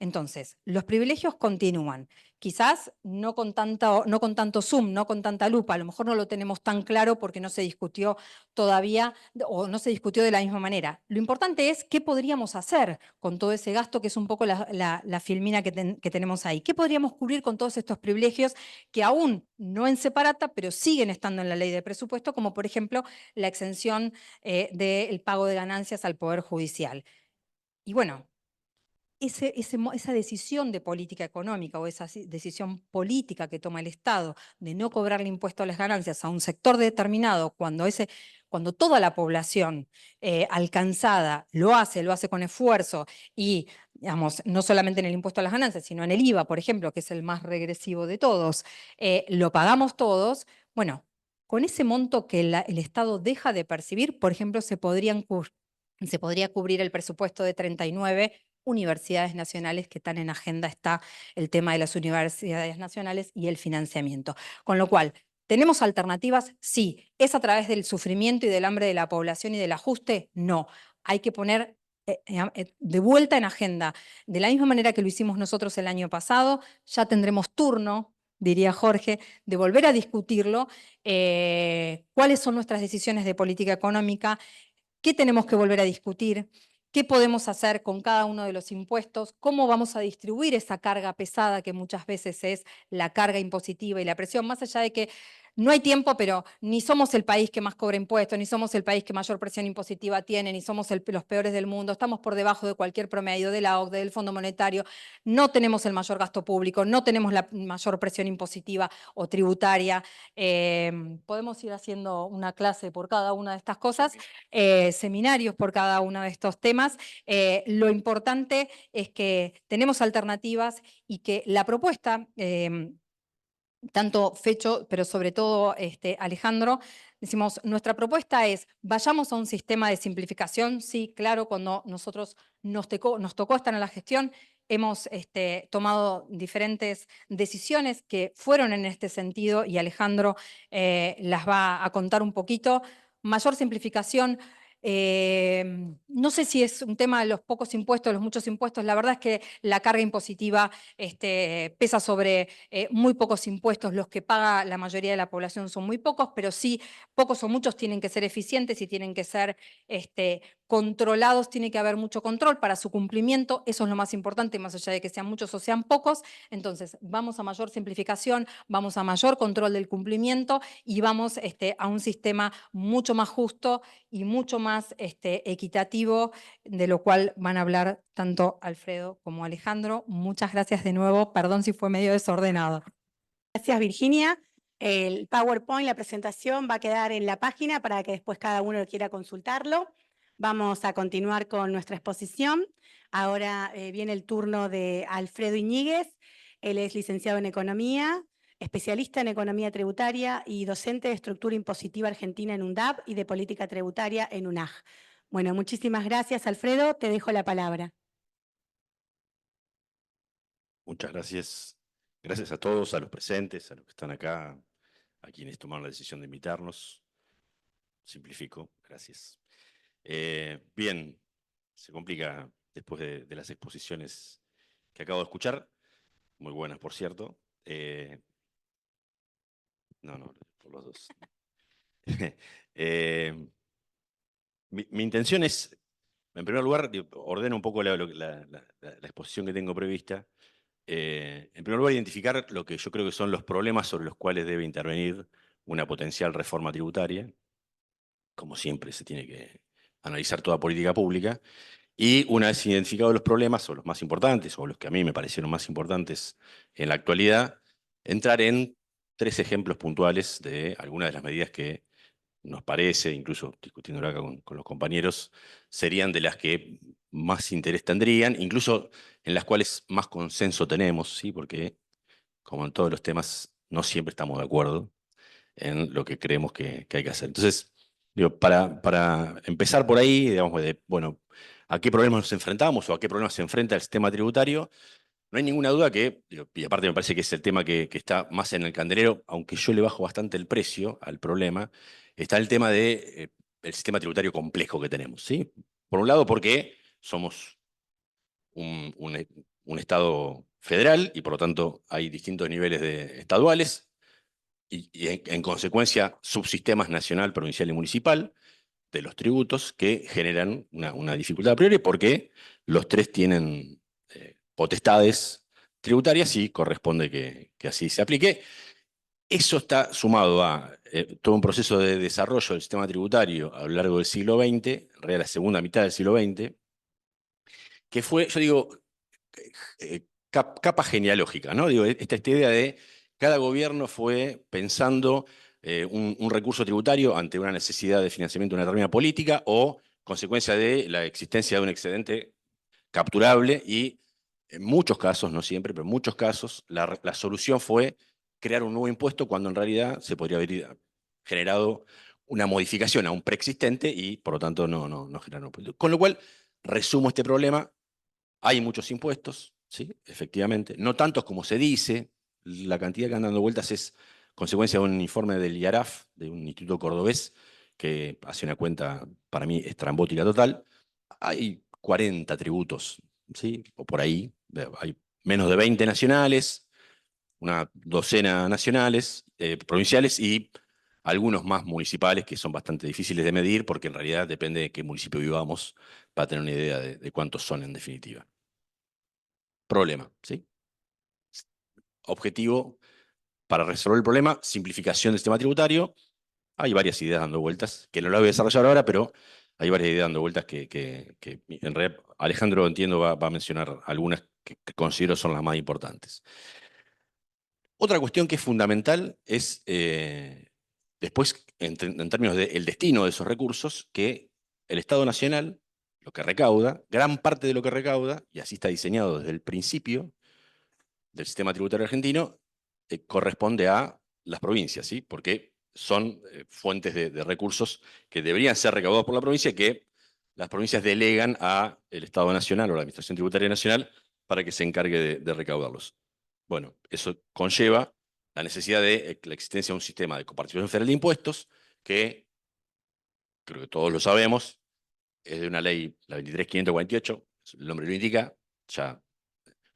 Entonces, los privilegios continúan. Quizás no con tanto zoom, no con tanta lupa, a lo mejor no lo tenemos tan claro porque no se discutió todavía o no se discutió de la misma manera. Lo importante es qué podríamos hacer con todo ese gasto, que es un poco la filmina que tenemos ahí. ¿Qué podríamos cubrir con todos estos privilegios que aún no en separata, pero siguen estando en la ley de presupuesto, como por ejemplo la exención del pago de ganancias al Poder Judicial? Y bueno, esa decisión de política económica o esa decisión política que toma el Estado de no cobrarle impuesto a las ganancias a un sector determinado cuando toda la población alcanzada lo hace con esfuerzo y digamos, no solamente en el impuesto a las ganancias, sino en el IVA, por ejemplo, que es el más regresivo de todos, lo pagamos todos, bueno, con ese monto que el Estado deja de percibir, por ejemplo, se podría cubrir el presupuesto de 39 universidades nacionales que están en agenda, está el tema de las universidades nacionales y el financiamiento. Con lo cual, ¿tenemos alternativas? Sí. ¿Es a través del sufrimiento y del hambre de la población y del ajuste? No. Hay que poner de vuelta en agenda. De la misma manera que lo hicimos nosotros el año pasado, ya tendremos turno, diría Jorge, de volver a discutirlo, cuáles son nuestras decisiones de política económica, qué tenemos que volver a discutir, qué podemos hacer con cada uno de los impuestos, cómo vamos a distribuir esa carga pesada que muchas veces es la carga impositiva y la presión, más allá de que no hay tiempo, pero ni somos el país que más cobra impuestos, ni somos el país que mayor presión impositiva tiene, ni somos los peores del mundo, estamos por debajo de cualquier promedio de la OCDE, del Fondo Monetario, no tenemos el mayor gasto público, no tenemos la mayor presión impositiva o tributaria. Podemos ir haciendo una clase por cada una de estas cosas, seminarios por cada uno de estos temas. Lo importante es que tenemos alternativas y que la propuesta, tanto Fecho, pero sobre todo Alejandro, decimos, nuestra propuesta es, vayamos a un sistema de simplificación. Sí, claro, cuando nosotros nos tocó estar en la gestión, hemos tomado diferentes decisiones que fueron en este sentido y Alejandro las va a contar un poquito. Mayor simplificación. No sé si es un tema de los pocos impuestos, los muchos impuestos. La verdad es que la carga impositiva pesa sobre muy pocos impuestos. Los que paga la mayoría de la población son muy pocos, pero sí, pocos o muchos tienen que ser eficientes y tienen que ser controlados, tiene que haber mucho control para su cumplimiento. Eso es lo más importante, más allá de que sean muchos o sean pocos. Entonces, vamos a mayor simplificación, vamos a mayor control del cumplimiento y vamos a un sistema mucho más justo y mucho más equitativo, de lo cual van a hablar tanto Alfredo como Alejandro. Muchas gracias de nuevo. Perdón si fue medio desordenado. Gracias, Virginia. El PowerPoint, la presentación, va a quedar en la página para que después cada uno quiera consultarlo. Vamos a continuar con nuestra exposición. Ahora viene el turno de Alfredo Iñiguez. Él es licenciado en Economía, especialista en Economía Tributaria y docente de Estructura Impositiva Argentina en UNDAP y de Política Tributaria en UNAG. Bueno, muchísimas gracias, Alfredo. Te dejo la palabra. Muchas gracias. Gracias a todos, a los presentes, a los que están acá, a quienes tomaron la decisión de invitarnos. Simplifico, gracias. Bien, se complica después de las exposiciones que acabo de escuchar, muy buenas, por cierto. No, por los dos. Mi intención es, en primer lugar, ordeno un poco la exposición que tengo prevista. En primer lugar, identificar lo que yo creo que son los problemas sobre los cuales debe intervenir una potencial reforma tributaria. Como siempre, se tiene que analizar toda política pública. Y una vez identificados los problemas, o los más importantes, o los que a mí me parecieron más importantes en la actualidad, entrar en 3 ejemplos puntuales de algunas de las medidas que nos parece, incluso discutiéndolo acá con los compañeros, serían de las que más interés tendrían, incluso en las cuales más consenso tenemos, ¿sí? Porque, como en todos los temas, no siempre estamos de acuerdo en lo que creemos que hay que hacer. Entonces, digo, para empezar por ahí, digamos, bueno, ¿a qué problemas nos enfrentamos o a qué problemas se enfrenta el sistema tributario? No hay ninguna duda que, y aparte me parece que es el tema que está más en el candelero, aunque yo le bajo bastante el precio al problema, está el tema del sistema tributario complejo que tenemos, ¿sí? Por un lado, porque somos un Estado federal y por lo tanto hay distintos niveles estaduales y en consecuencia subsistemas nacional, provincial y municipal de los tributos que generan una dificultad a priori porque los 3 tienen potestades tributarias y corresponde que así se aplique. Eso está sumado a todo un proceso de desarrollo del sistema tributario a lo largo del siglo XX, en realidad la segunda mitad del siglo XX, que fue, yo digo, capa genealógica, ¿no? Digo, esta idea de cada gobierno fue pensando un recurso tributario ante una necesidad de financiamiento de una determinada política o consecuencia de la existencia de un excedente capturable y en muchos casos, no siempre, pero en muchos casos, la solución fue crear un nuevo impuesto cuando en realidad se podría haber generado una modificación a un preexistente y por lo tanto no generar un impuesto. Con lo cual, resumo este problema, hay muchos impuestos, ¿sí? Efectivamente, no tantos como se dice, la cantidad que andan dando vueltas es consecuencia de un informe del IARAF, de un instituto cordobés, que hace una cuenta, para mí, estrambótica total. Hay 40 tributos, ¿sí? O por ahí, hay menos de 20 nacionales, una docena nacionales, provinciales y algunos más municipales que son bastante difíciles de medir porque en realidad depende de qué municipio vivamos para tener una idea de cuántos son en definitiva. Problema, ¿sí? Objetivo para resolver el problema, simplificación del sistema tributario. Hay varias ideas dando vueltas, que no las voy a desarrollar ahora, pero hay varias ideas dando vueltas que en realidad Alejandro, entiendo, va a mencionar algunas que considero son las más importantes. Otra cuestión que es fundamental es, después, en términos del destino de esos recursos, que el Estado Nacional, lo que recauda, gran parte de lo que recauda, y así está diseñado desde el principio del sistema tributario argentino, corresponde a las provincias, ¿sí? Porque son fuentes de recursos que deberían ser recaudados por la provincia, que las provincias delegan al Estado Nacional o a la Administración Tributaria Nacional para que se encargue de recaudarlos. Bueno, eso conlleva la necesidad de la existencia de un sistema de coparticipación federal de impuestos que, creo que todos lo sabemos, es de una ley, la 23.548, el nombre lo indica, ya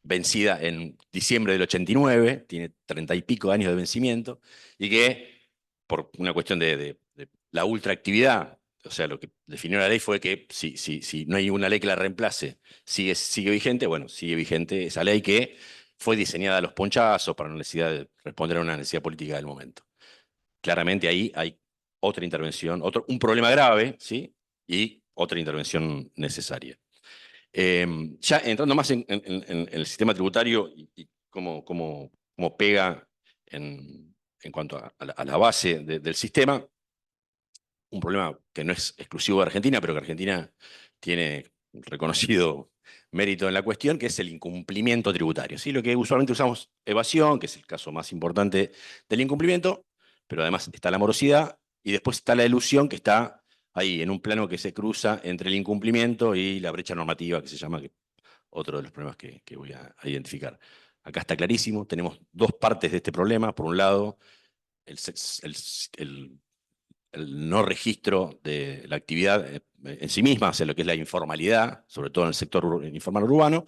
vencida en diciembre del 89, tiene 30 y pico de años de vencimiento, y que por una cuestión de la ultraactividad, o sea, lo que definió la ley fue que si no hay una ley que la reemplace, sigue vigente, bueno, sigue vigente esa ley que fue diseñada a los ponchazos para la necesidad de responder a una necesidad política del momento. Claramente ahí hay otra intervención, un problema grave, ¿sí? Y otra intervención necesaria. Ya entrando más en el sistema tributario y cómo pega en cuanto a la base del sistema, un problema que no es exclusivo de Argentina, pero que Argentina tiene reconocido mérito en la cuestión, que es el incumplimiento tributario. ¿Sí? Lo que usualmente usamos evasión, que es el caso más importante del incumplimiento, pero además está la morosidad y después está la elusión, que está ahí en un plano que se cruza entre el incumplimiento y la brecha normativa, que se llama, que otro de los problemas que voy a identificar. Acá está clarísimo, tenemos dos partes de este problema. Por un lado, el no registro de la actividad en sí misma, o sea, lo que es la informalidad, sobre todo en el sector informal urbano,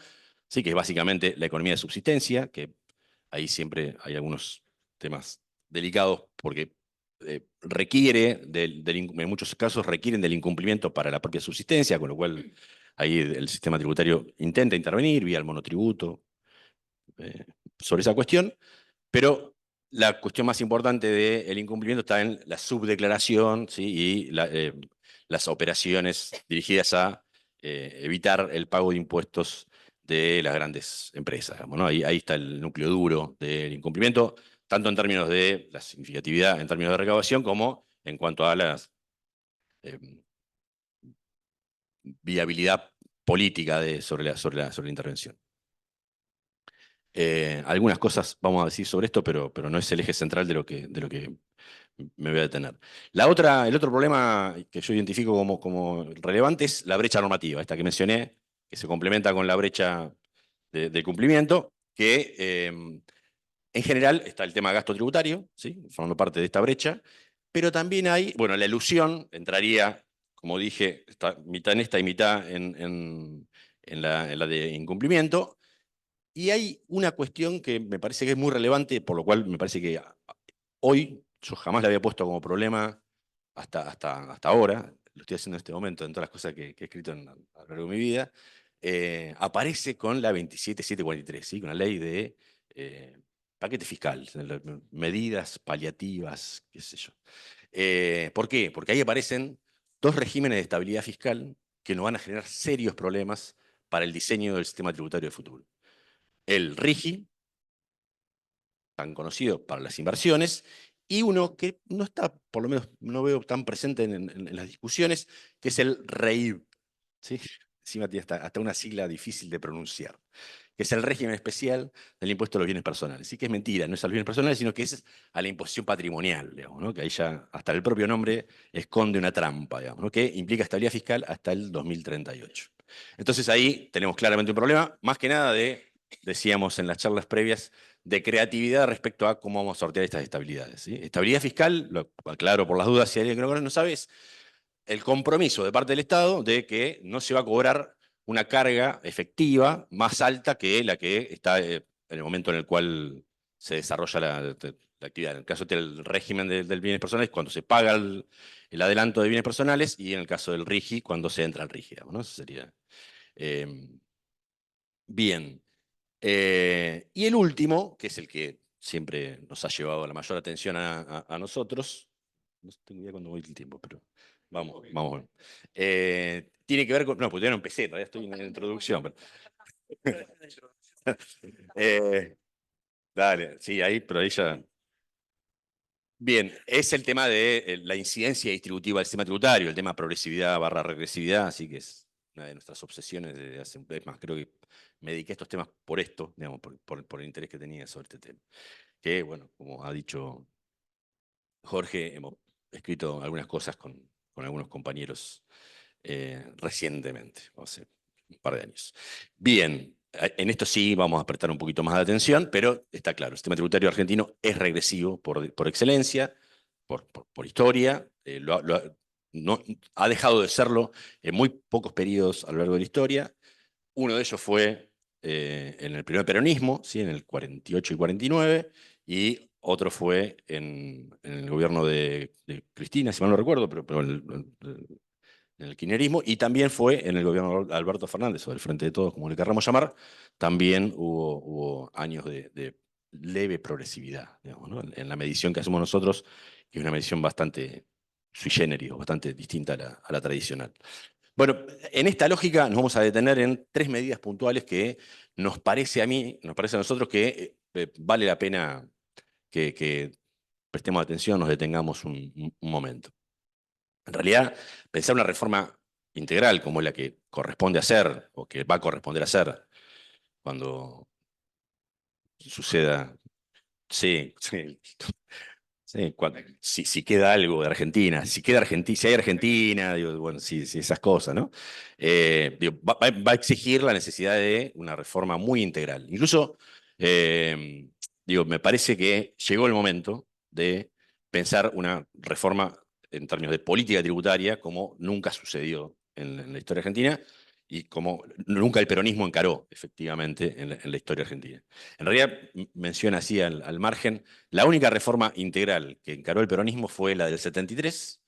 ¿sí? Que es básicamente la economía de subsistencia, que ahí siempre hay algunos temas delicados porque requiere, en muchos casos requieren del incumplimiento para la propia subsistencia, con lo cual ahí el sistema tributario intenta intervenir vía el monotributo sobre esa cuestión, pero la cuestión más importante del incumplimiento está en la subdeclaración, ¿sí? Y las operaciones dirigidas a evitar el pago de impuestos de las grandes empresas. Digamos, ¿no? Ahí está el núcleo duro del incumplimiento, tanto en términos de la significatividad, en términos de recaudación, como en cuanto a la viabilidad política sobre la intervención. Algunas cosas vamos a decir sobre esto, pero no es el eje central de lo que me voy a detener. El otro problema que yo identifico como relevante es la brecha normativa, esta que mencioné, que se complementa con la brecha del cumplimiento, que en general está el tema de gasto tributario, ¿sí? Formando parte de esta brecha, pero también hay, bueno, la elusión entraría, como dije, mitad en esta y mitad en la de incumplimiento. Y hay una cuestión que me parece que es muy relevante, por lo cual me parece que hoy, yo jamás la había puesto como problema hasta ahora, lo estoy haciendo en este momento, en todas las cosas que he escrito a lo largo de mi vida, aparece con la 27743, ¿sí? Con la ley de paquete fiscal, medidas paliativas, qué sé yo. ¿Por qué? Porque ahí aparecen dos regímenes de estabilidad fiscal que nos van a generar serios problemas para el diseño del sistema tributario de futuro. El RIGI, tan conocido para las inversiones, y uno que no está, por lo menos no veo tan presente en las discusiones, que es el REIB, ¿sí? encima tiene hasta una sigla difícil de pronunciar, que es el régimen especial del impuesto a los bienes personales. Sí que es mentira, no es a los bienes personales, sino que es a la imposición patrimonial, digamos, ¿no? Que ahí ya hasta el propio nombre esconde una trampa, digamos, ¿no? Que implica estabilidad fiscal hasta el 2038. Entonces ahí tenemos claramente un problema, más que nada decíamos en las charlas previas, de creatividad respecto a cómo vamos a sortear estas estabilidades, ¿sí? Estabilidad fiscal, lo aclaro por las dudas si alguien que no sabe, es el compromiso de parte del Estado de que no se va a cobrar una carga efectiva más alta que la que está en el momento en el cual se desarrolla la actividad. En el caso del régimen del bienes personales, cuando se paga el adelanto de bienes personales, y en el caso del RIGI, cuando se entra al RIGI, ¿no? Eso sería. Bien. Y el último, que es el que siempre nos ha llevado la mayor atención a nosotros, no tengo idea cuándo voy el tiempo, pero vamos. Tiene que ver con, no, pues yo no empecé, todavía estoy en la introducción. Pero, dale, sí, pero ahí ya. Bien, es el tema de la incidencia distributiva del sistema tributario, el tema progresividad / regresividad, así que es una de nuestras obsesiones desde hace un mes más. Creo que me dediqué a estos temas por esto, digamos, por el interés que tenía sobre este tema. Que, bueno, como ha dicho Jorge, hemos escrito algunas cosas con algunos compañeros recientemente, hace un par de años. Bien, en esto sí vamos a prestar un poquito más de atención, pero está claro, el sistema tributario argentino es regresivo por excelencia, por historia, no, ha dejado de serlo en muy pocos periodos a lo largo de la historia. Uno de ellos fue en el primer peronismo, ¿sí? En el 48 y 49, y otro fue en el gobierno de Cristina, si mal no recuerdo, pero en el kirchnerismo, y también fue en el gobierno de Alberto Fernández, o del Frente de Todos, como le querramos llamar. También hubo años de leve progresividad, digamos, ¿no? En la medición que hacemos nosotros, que es una medición bastante sui generis, o bastante distinta a la tradicional. Bueno, en esta lógica nos vamos a detener en 3 medidas puntuales que nos parece a nosotros que vale la pena que prestemos atención, nos detengamos un momento. En realidad, pensar una reforma integral como la que corresponde hacer, o que va a corresponder a hacer, cuando suceda, sí, si queda algo de Argentina, si hay Argentina, digo, bueno, sí, esas cosas, ¿no? Digo, va a exigir la necesidad de una reforma muy integral. Incluso, digo, me parece que llegó el momento de pensar una reforma en términos de política tributaria como nunca sucedió en la historia argentina, y como nunca el peronismo encaró efectivamente en la historia argentina. En realidad, menciona así al margen, la única reforma integral que encaró el peronismo fue la del 73,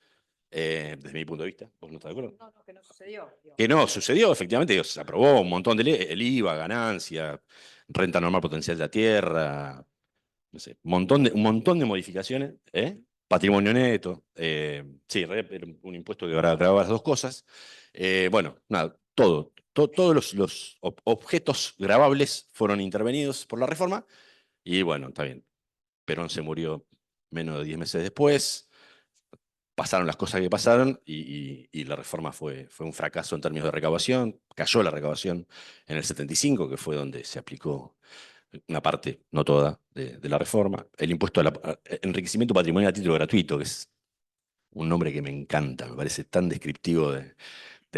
desde mi punto de vista. ¿Vos no estás de acuerdo? No, que no sucedió. Que no sucedió, efectivamente, se aprobó un montón de leyes, el IVA, ganancia, renta normal potencial de la tierra, no sé, un montón de modificaciones, patrimonio neto, sí, era un impuesto que grababa las dos cosas. Bueno, nada, todos los objetos grabables fueron intervenidos por la reforma, y bueno, está bien. Perón se murió menos de 10 meses después, pasaron las cosas que pasaron, y la reforma fue un fracaso en términos de recaudación. Cayó la recaudación en el 75, que fue donde se aplicó una parte, no toda, de la reforma. El impuesto al enriquecimiento patrimonial a título gratuito, que es un nombre que me encanta, me parece tan descriptivo del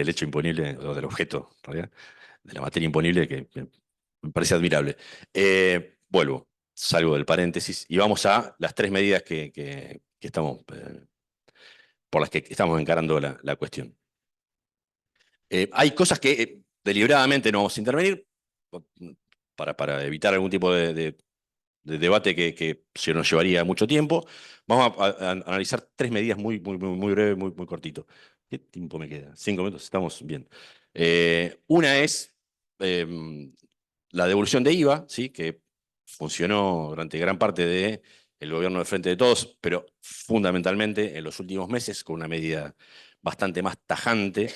hecho imponible, o del objeto, en realidad, de la materia imponible, que me parece admirable. Vuelvo, salgo del paréntesis, y vamos a las 3 medidas que estamos, por las que estamos encarando la cuestión. Hay cosas que deliberadamente no vamos a intervenir, para evitar algún tipo de debate que se nos llevaría mucho tiempo. Vamos a analizar 3 medidas muy breves, muy cortito. ¿Qué tiempo me queda? 5 minutos, estamos bien. Una es la devolución de IVA, ¿sí? Que funcionó durante gran parte del gobierno del Frente de Todos, pero fundamentalmente en los últimos meses con una medida bastante más tajante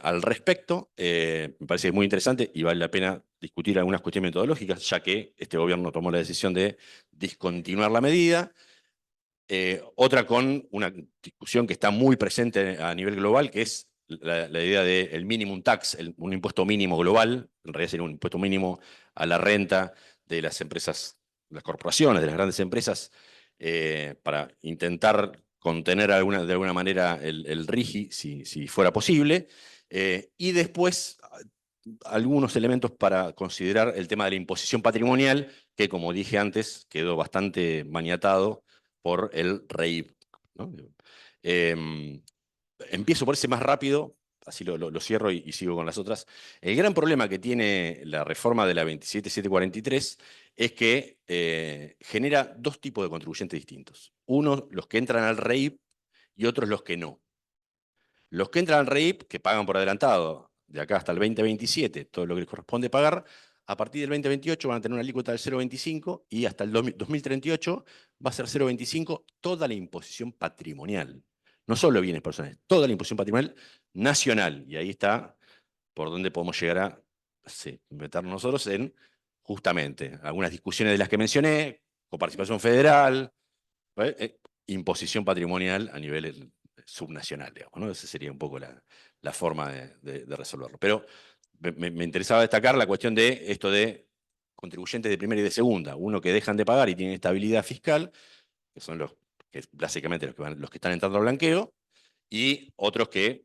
al respecto. Me parece muy interesante y vale la pena discutir algunas cuestiones metodológicas, ya que este gobierno tomó la decisión de discontinuar la medida. Otra con una discusión que está muy presente a nivel global, que es la idea del minimum tax, un impuesto mínimo global, en realidad sería un impuesto mínimo a la renta de las empresas, las corporaciones, de las grandes empresas, para intentar contener de alguna manera el RIGI, si fuera posible, y después algunos elementos para considerar el tema de la imposición patrimonial, que como dije antes, quedó bastante maniatado por el REIP, ¿no? Empiezo por ese más rápido, así lo cierro y sigo con las otras. El gran problema que tiene la reforma de la 27743 es que genera dos tipos de contribuyentes distintos. Uno, los que entran al REIP, y otros los que no. Los que entran al REIP, que pagan por adelantado de acá hasta el 2027, todo lo que les corresponde pagar, a partir del 2028 van a tener una alícuota del 0,25 y hasta el 2038 va a ser 0,25 toda la imposición patrimonial. No solo bienes personales, toda la imposición patrimonial nacional. Y ahí está por donde podemos llegar a meternos nosotros en justamente algunas discusiones de las que mencioné, coparticipación federal, imposición patrimonial a nivel subnacional, digamos, ¿no? Esa sería un poco la forma de resolverlo. Pero me interesaba destacar la cuestión de esto de contribuyentes de primera y de segunda, uno que dejan de pagar y tienen estabilidad fiscal, que son básicamente los que están entrando al blanqueo, y otros que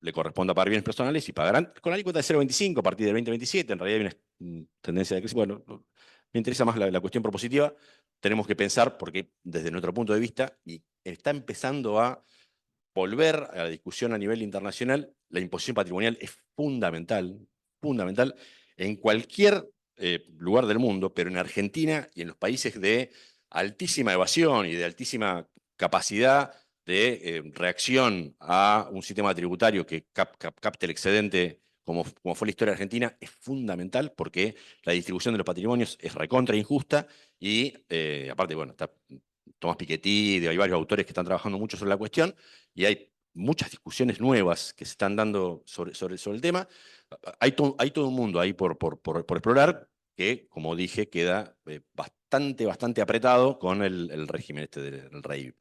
le corresponda pagar bienes personales y pagarán con la alícuota de 0,25 a partir del 2027. En realidad hay una tendencia de crisis. Bueno, me interesa más la cuestión propositiva. Tenemos que pensar, porque desde nuestro punto de vista, y está empezando a volver a la discusión a nivel internacional, la imposición patrimonial es fundamental, fundamental en cualquier lugar del mundo, pero en Argentina y en los países de altísima evasión y de altísima capacidad de reacción a un sistema tributario que capte el excedente, como fue la historia argentina, es fundamental porque la distribución de los patrimonios es recontra injusta y aparte, bueno, está Tomás Piketty, hay varios autores que están trabajando mucho sobre la cuestión y hay muchas discusiones nuevas que se están dando sobre el tema. Hay todo un mundo ahí por explorar que, como dije, queda bastante apretado con el régimen del REIP.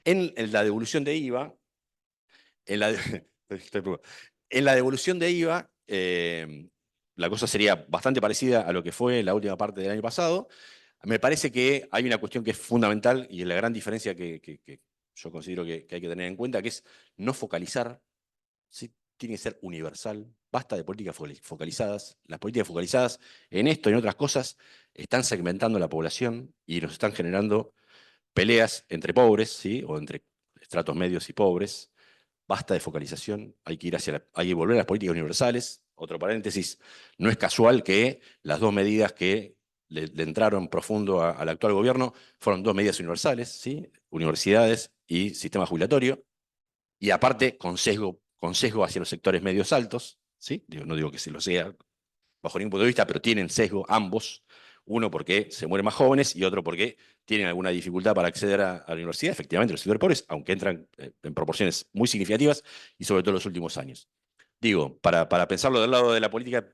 En la devolución de IVA, en la devolución de IVA, la cosa sería bastante parecida a lo que fue la última parte del año pasado. Me parece que hay una cuestión que es fundamental y es la gran diferencia que yo considero que hay que tener en cuenta, que es no focalizar, ¿sí? Tiene que ser universal. Basta de políticas focalizadas. Las políticas focalizadas en esto y en otras cosas están segmentando la población y nos están generando peleas entre pobres, ¿sí? O entre estratos medios y pobres. Basta de focalización, hay que volver a las políticas universales. Otro paréntesis, no es casual que las dos medidas que le entraron profundo al actual gobierno fueron dos medidas universales, ¿sí? Universidades y sistema jubilatorio, y aparte con sesgo hacia los sectores medios altos, ¿sí? No digo que se lo sea bajo ningún punto de vista, pero tienen sesgo ambos, uno porque se mueren más jóvenes y otro porque tienen alguna dificultad para acceder a la universidad, efectivamente los sectores pobres, aunque entran en proporciones muy significativas y sobre todo en los últimos años. Digo, para pensarlo del lado de la política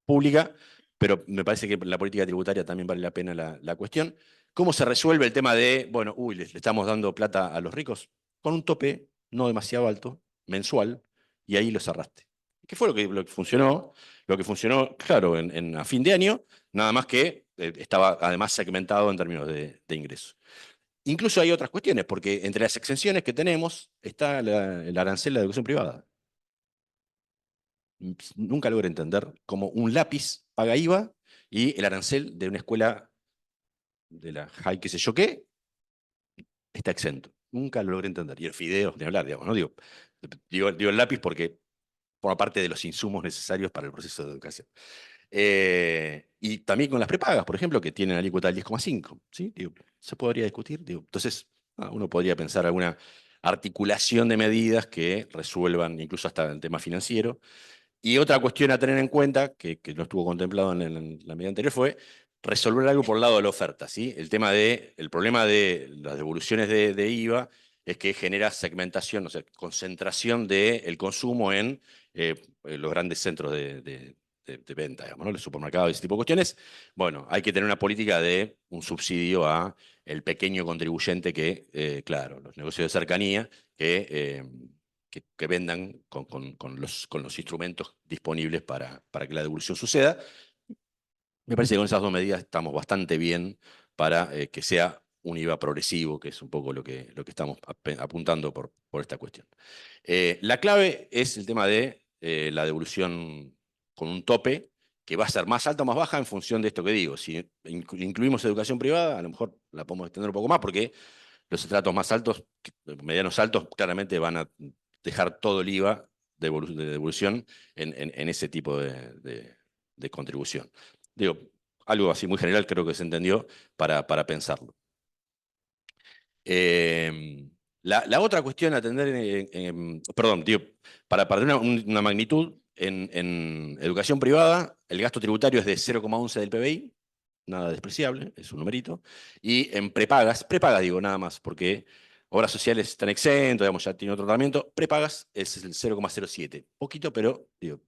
pública, pero me parece que la política tributaria también vale la pena la cuestión. ¿Cómo se resuelve el tema de, bueno, le estamos dando plata a los ricos? Con un tope no demasiado alto, mensual, y ahí lo cerraste. ¿Qué fue lo que funcionó? Lo que funcionó, claro, a fin de año, nada más que estaba además segmentado en términos de ingresos. Incluso hay otras cuestiones, porque entre las exenciones que tenemos está el arancel de la educación privada. Nunca logré entender cómo un lápiz paga IVA y el arancel de una escuela de la high qué sé yo qué está exento. Nunca lo logré entender. Y el fideo, ni hablar, digamos, ¿no? Digo el lápiz porque forma parte de los insumos necesarios para el proceso de educación. Y también con las prepagas, por ejemplo, que tienen alícuota del 10,5. ¿Sí? Digo, se podría discutir. Digo, entonces, uno podría pensar alguna articulación de medidas que resuelvan incluso hasta el tema financiero. Y otra cuestión a tener en cuenta, que no estuvo contemplado en la medida anterior, fue resolver algo por el lado de la oferta. ¿Sí? El problema de las devoluciones de IVA es que genera segmentación, o sea, concentración del consumo en los grandes centros de venta, digamos, ¿no? Los supermercados y ese tipo de cuestiones. Bueno, hay que tener una política de un subsidio a el pequeño contribuyente que, claro, los negocios de cercanía, que que vendan con los instrumentos disponibles para que la devolución suceda. Me parece que con esas dos medidas estamos bastante bien para que sea un IVA progresivo, que es un poco lo que estamos apuntando por esta cuestión. La clave es el tema de la devolución con un tope que va a ser más alta o más baja en función de esto que digo. Si incluimos educación privada, a lo mejor la podemos extender un poco más porque los estratos más altos, medianos altos, claramente van a dejar todo el IVA de devolución en ese tipo de contribución. Digo, algo así muy general creo que se entendió para pensarlo. La otra cuestión a atender, perdón, digo, para dar una magnitud, en educación privada el gasto tributario es de 0,11 del PBI, nada despreciable, es un numerito, y en prepagas digo nada más, porque obras sociales están exentos, digamos, ya tiene otro tratamiento, prepagas es el 0,07, poquito, pero digo,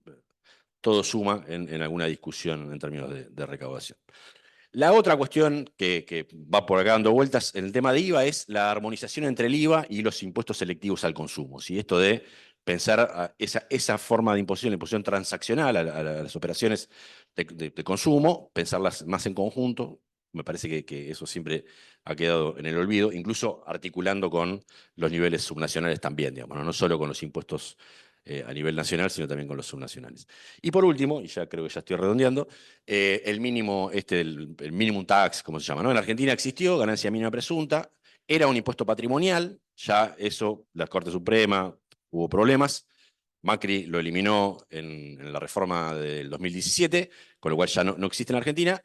todo suma en alguna discusión en términos de recaudación. La otra cuestión que va por acá dando vueltas en el tema de IVA es la armonización entre el IVA y los impuestos selectivos al consumo. ¿Sí? Esto de pensar esa forma de imposición, la imposición transaccional a las operaciones de consumo, pensarlas más en conjunto. Me parece que eso siempre ha quedado en el olvido, incluso articulando con los niveles subnacionales también, digamos, no solo con los impuestos a nivel nacional, sino también con los subnacionales. Y por último, y ya creo que ya estoy redondeando, el mínimo, el minimum tax, como se llama, ¿no? En Argentina existió, ganancia mínima presunta, era un impuesto patrimonial, ya eso, la Corte Suprema, hubo problemas, Macri lo eliminó en la reforma del 2017, con lo cual ya no existe en Argentina.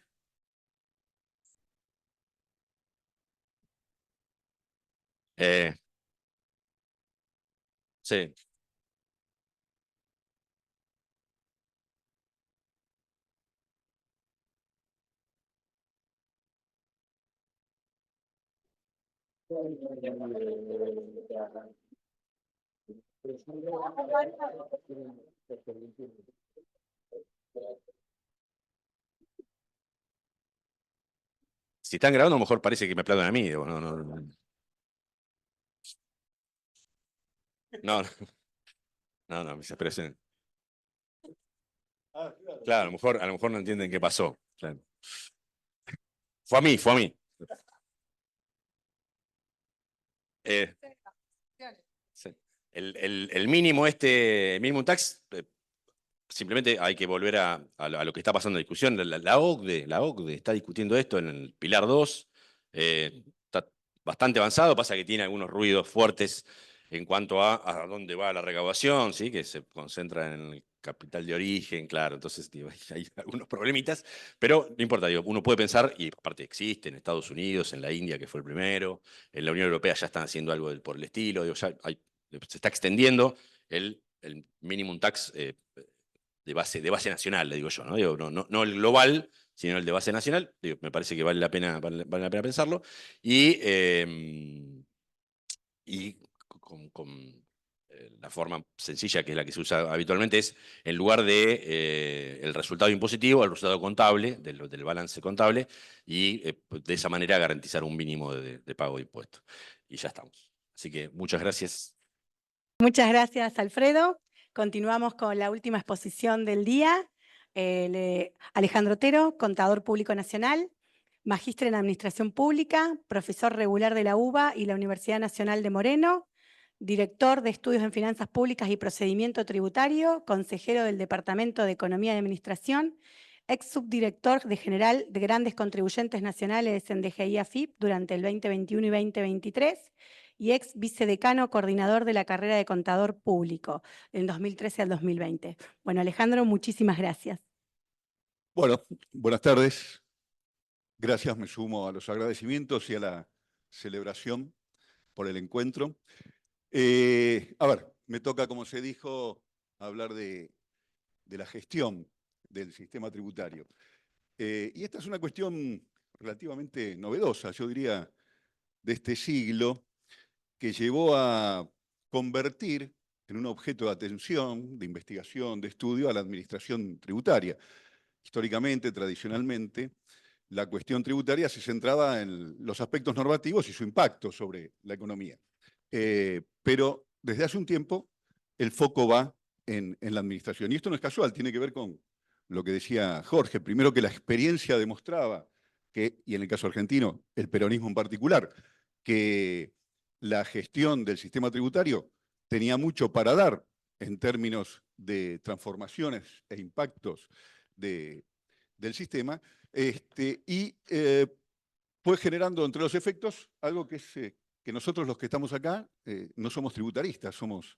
Sí. Si están grabando, a lo mejor parece que me aplauden a mí. Digo, no, mis expresiones. Claro, a lo mejor no entienden qué pasó. Claro. Fue a mí. Eh, sí. El mínimo minimum tax, simplemente hay que volver a lo que está pasando en discusión. La OCDE está discutiendo esto en el Pilar 2. Está bastante avanzado, pasa que tiene algunos ruidos fuertes en cuanto a dónde va la recaudación, ¿sí? Que se concentra en el capital de origen, claro, entonces digo, hay algunos problemitas, pero no importa, digo, uno puede pensar, y aparte existe en Estados Unidos, en la India, que fue el primero, en la Unión Europea ya están haciendo algo por el estilo, digo, ya se está extendiendo el minimum tax de base nacional, le digo yo, ¿no? Digo, no el global, sino el de base nacional. Digo, me parece que vale la pena pensarlo. Y la forma sencilla, que es la que se usa habitualmente, es en lugar de el resultado impositivo, el resultado contable, del balance contable, y de esa manera garantizar un mínimo de pago de impuestos. Y ya estamos. Así que muchas gracias. Muchas gracias, Alfredo. Continuamos con la última exposición del día. Alejandro Otero, Contador Público Nacional, magíster en Administración Pública, profesor regular de la UBA y la Universidad Nacional de Moreno, director de Estudios en Finanzas Públicas y Procedimiento Tributario, consejero del Departamento de Economía y Administración, ex subdirector general de Grandes Contribuyentes Nacionales en DGI-AFIP durante el 2021 y 2023, y ex vicedecano coordinador de la carrera de Contador Público, del 2013 al 2020. Bueno, Alejandro, muchísimas gracias. Bueno, buenas tardes. Gracias, me sumo a los agradecimientos y a la celebración por el encuentro. A ver, me toca, como se dijo, hablar de la gestión del sistema tributario. Y esta es una cuestión relativamente novedosa, yo diría, de este siglo, que llevó a convertir en un objeto de atención, de investigación, de estudio a la administración tributaria. Históricamente, tradicionalmente, la cuestión tributaria se centraba en los aspectos normativos y su impacto sobre la economía. Pero desde hace un tiempo el foco va en la administración. Y esto no es casual, tiene que ver con lo que decía Jorge. Primero, que la experiencia demostraba que, y en el caso argentino, el peronismo en particular, que la gestión del sistema tributario tenía mucho para dar en términos de transformaciones e impactos del sistema, y fue generando entre los efectos algo que es que nosotros los que estamos acá no somos tributaristas, somos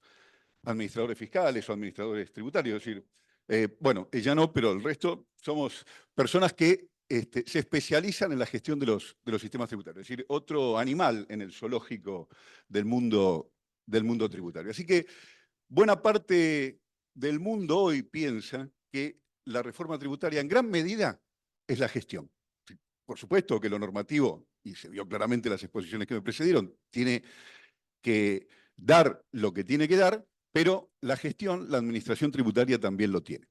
administradores fiscales o administradores tributarios. Es decir, bueno, ella no, pero el resto somos personas que se especializan en la gestión de los sistemas tributarios. Es decir, otro animal en el zoológico del mundo tributario. Así que buena parte del mundo hoy piensa que la reforma tributaria en gran medida es la gestión. Por supuesto que lo normativo, y se vio claramente en las exposiciones que me precedieron, tiene que dar lo que tiene que dar, pero la gestión, la administración tributaria también lo tiene.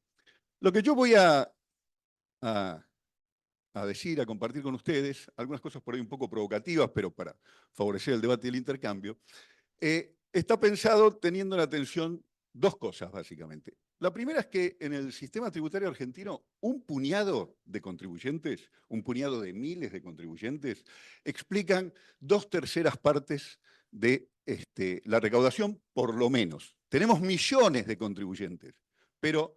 Lo que yo voy a decir, a compartir con ustedes, algunas cosas por ahí un poco provocativas, pero para favorecer el debate y el intercambio, está pensado teniendo en atención dos cosas, básicamente. La primera es que en el sistema tributario argentino, un puñado de contribuyentes, un puñado de miles de contribuyentes, explican 2/3 partes de la recaudación, por lo menos. Tenemos millones de contribuyentes, pero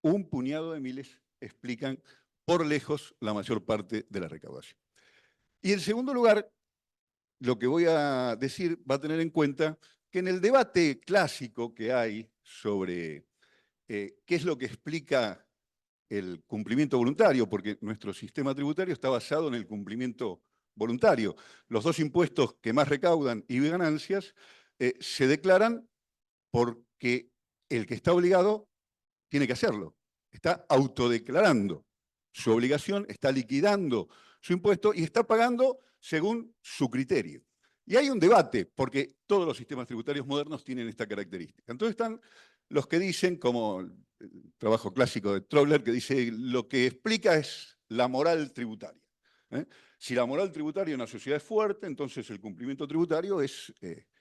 un puñado de miles explican por lejos la mayor parte de la recaudación. Y en segundo lugar, lo que voy a decir va a tener en cuenta que en el debate clásico que hay sobre qué es lo que explica el cumplimiento voluntario, porque nuestro sistema tributario está basado en el cumplimiento voluntario. Los dos impuestos que más recaudan, IVA y ganancias, se declaran porque el que está obligado tiene que hacerlo. Está autodeclarando su obligación, está liquidando su impuesto y está pagando según su criterio. Y hay un debate, porque todos los sistemas tributarios modernos tienen esta característica. Entonces están los que dicen, como el trabajo clásico de Trobler, que dice lo que explica es la moral tributaria. Si la moral tributaria en una sociedad es fuerte, entonces el cumplimiento tributario es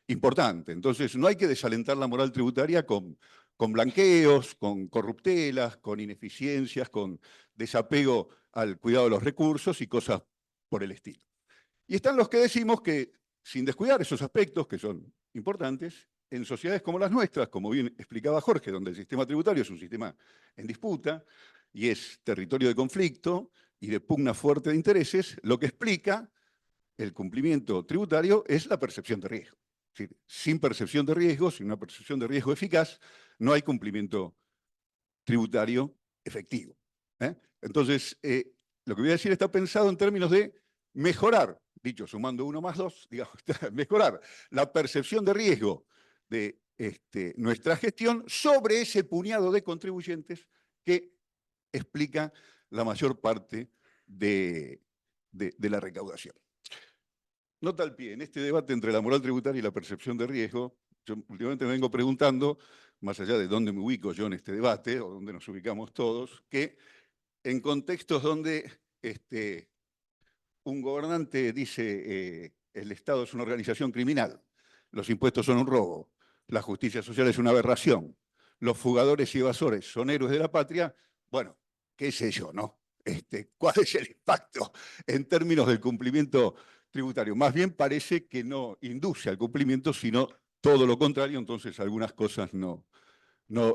importante. Entonces no hay que desalentar la moral tributaria con blanqueos, con corruptelas, con ineficiencias, con desapego al cuidado de los recursos y cosas por el estilo. Y están los que decimos que, sin descuidar esos aspectos que son importantes, en sociedades como las nuestras, como bien explicaba Jorge, donde el sistema tributario es un sistema en disputa y es territorio de conflicto y de pugna fuerte de intereses, lo que explica el cumplimiento tributario es la percepción de riesgo. Es decir, sin percepción de riesgo, sin una percepción de riesgo eficaz, no hay cumplimiento tributario efectivo. Entonces, lo que voy a decir está pensado en términos de mejorar, dicho sumando 1 más 2, digamos, mejorar la percepción de riesgo de nuestra gestión sobre ese puñado de contribuyentes que explica la mayor parte de la recaudación. Nota al pie, en este debate entre la moral tributaria y la percepción de riesgo, yo últimamente me vengo preguntando, más allá de dónde me ubico yo en este debate, o dónde nos ubicamos todos, que en contextos donde un gobernante dice el Estado es una organización criminal, los impuestos son un robo, la justicia social es una aberración, los fugadores y evasores son héroes de la patria, bueno, qué sé yo, ¿no? ¿Cuál es el impacto en términos del cumplimiento tributario? Más bien parece que no induce al cumplimiento, sino todo lo contrario, entonces algunas cosas no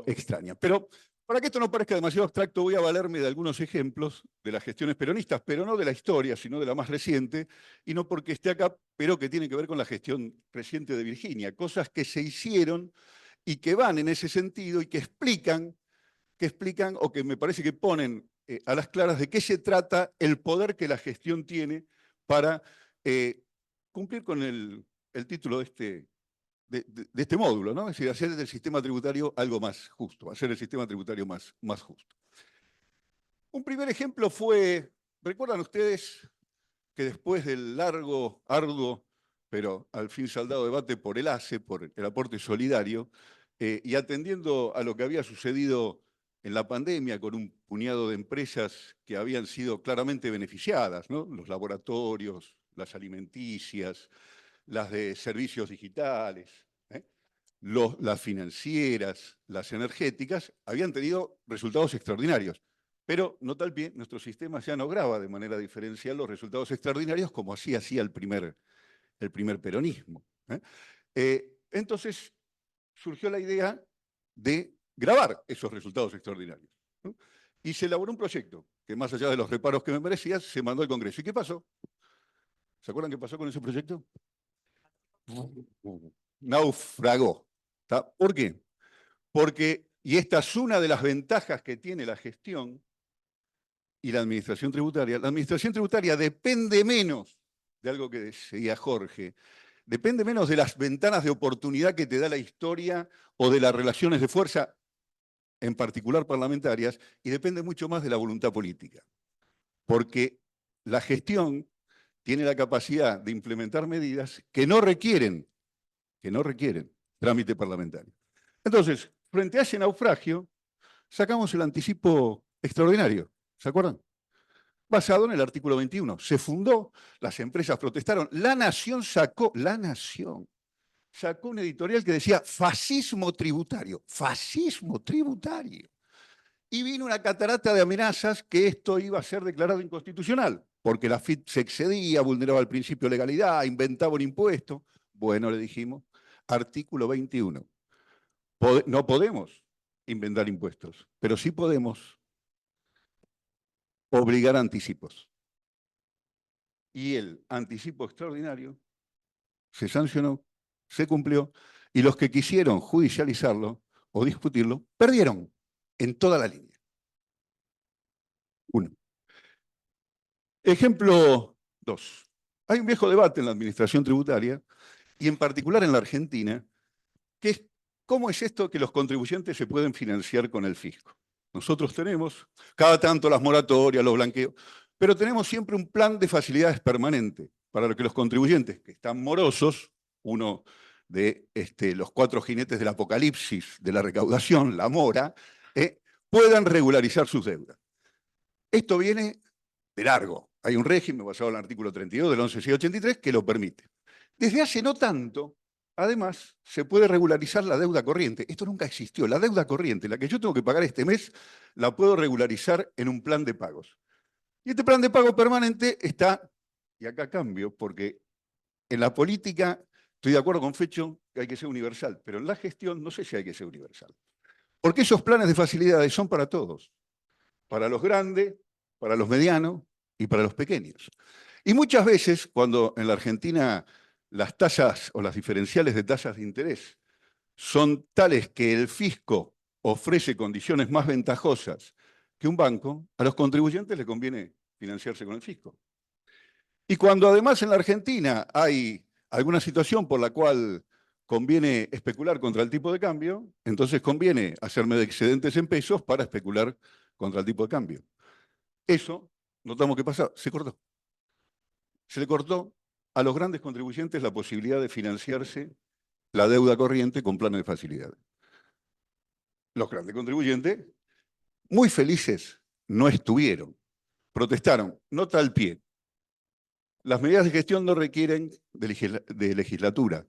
extrañan. Pero para que esto no parezca demasiado abstracto, voy a valerme de algunos ejemplos de las gestiones peronistas, pero no de la historia, sino de la más reciente, y no porque esté acá, pero que tiene que ver con la gestión reciente de Virginia, cosas que se hicieron y que van en ese sentido y que explican o que me parece que ponen a las claras de qué se trata el poder que la gestión tiene para cumplir con el título de este módulo, ¿no? Es decir, hacer del sistema tributario algo más justo, hacer el sistema tributario más justo. Un primer ejemplo fue, ¿recuerdan ustedes que después del largo, arduo, pero al fin saldado debate por el ACE, por el aporte solidario, y atendiendo a lo que había sucedido en la pandemia con un puñado de empresas que habían sido claramente beneficiadas, ¿no? Los laboratorios, las alimenticias, las de servicios digitales, las financieras, las energéticas, habían tenido resultados extraordinarios. Pero, nota al pie, nuestro sistema ya no graba de manera diferencial los resultados extraordinarios como así hacía el primer peronismo. Entonces, surgió la idea de grabar esos resultados extraordinarios, ¿no? Y se elaboró un proyecto que, más allá de los reparos que me merecía, se mandó al Congreso. ¿Y qué pasó? ¿Se acuerdan qué pasó con ese proyecto? Naufragó. ¿Tá? ¿Por qué? Porque, y esta es una de las ventajas que tiene la gestión y la administración tributaria depende menos de algo que decía Jorge, depende menos de las ventanas de oportunidad que te da la historia o de las relaciones de fuerza, en particular parlamentarias, y depende mucho más de la voluntad política. Porque la gestión tiene la capacidad de implementar medidas que no requieren trámite parlamentario. Entonces, frente a ese naufragio, sacamos el anticipo extraordinario, ¿se acuerdan? Basado en el artículo 21. Se fundó, las empresas protestaron, la Nación sacó un editorial que decía fascismo tributario. Y vino una catarata de amenazas que esto iba a ser declarado inconstitucional, porque la FIT se excedía, vulneraba el principio de legalidad, inventaba un impuesto. Bueno, le dijimos, artículo 21. No podemos inventar impuestos, pero sí podemos obligar a anticipos. Y el anticipo extraordinario se sancionó, se cumplió, y los que quisieron judicializarlo o discutirlo, perdieron en toda la línea. 1. Ejemplo 2. Hay un viejo debate en la administración tributaria, y en particular en la Argentina, que es cómo es esto que los contribuyentes se pueden financiar con el fisco. Nosotros tenemos cada tanto las moratorias, los blanqueos, pero tenemos siempre un plan de facilidades permanente para que los contribuyentes que están morosos, uno de los 4 jinetes del apocalipsis de la recaudación, la mora, puedan regularizar sus deudas. Esto viene de largo. Hay un régimen basado en el artículo 32 del 11.683 que lo permite. Desde hace no tanto, además, se puede regularizar la deuda corriente. Esto nunca existió. La deuda corriente, la que yo tengo que pagar este mes, la puedo regularizar en un plan de pagos. Y este plan de pago permanente está, y acá cambio, porque en la política estoy de acuerdo con Fecho que hay que ser universal, pero en la gestión no sé si hay que ser universal. Porque esos planes de facilidades son para todos, para los grandes, para los medianos y para los pequeños. Y muchas veces, cuando en la Argentina las tasas o las diferenciales de tasas de interés son tales que el fisco ofrece condiciones más ventajosas que un banco, a los contribuyentes les conviene financiarse con el fisco. Y cuando además en la Argentina hay alguna situación por la cual conviene especular contra el tipo de cambio, entonces conviene hacerme de excedentes en pesos para especular contra el tipo de cambio. Eso, notamos que pasa, se cortó. Se le cortó a los grandes contribuyentes la posibilidad de financiarse la deuda corriente con planes de facilidad. Los grandes contribuyentes, muy felices, no estuvieron. Protestaron, nota al pie. Las medidas de gestión no requieren de legislatura,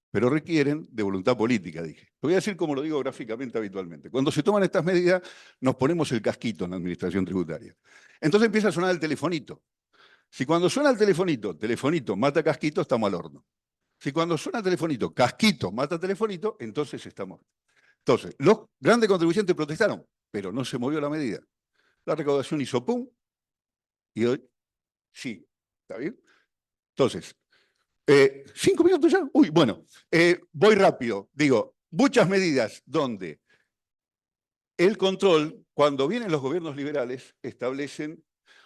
pero requieren de voluntad política, dije. Lo voy a decir como lo digo gráficamente habitualmente. Cuando se toman estas medidas, nos ponemos el casquito en la administración tributaria. Entonces empieza a sonar el telefonito. Si cuando suena el telefonito, telefonito mata casquito, estamos al horno. Si cuando suena el telefonito, casquito mata telefonito, entonces estamos. Entonces, los grandes contribuyentes protestaron, pero no se movió la medida. La recaudación hizo pum, y hoy sí. ¿Está bien? Entonces, 5 minutos ya. Uy, bueno, voy rápido. Digo, muchas medidas donde el control, cuando vienen los gobiernos liberales, establecen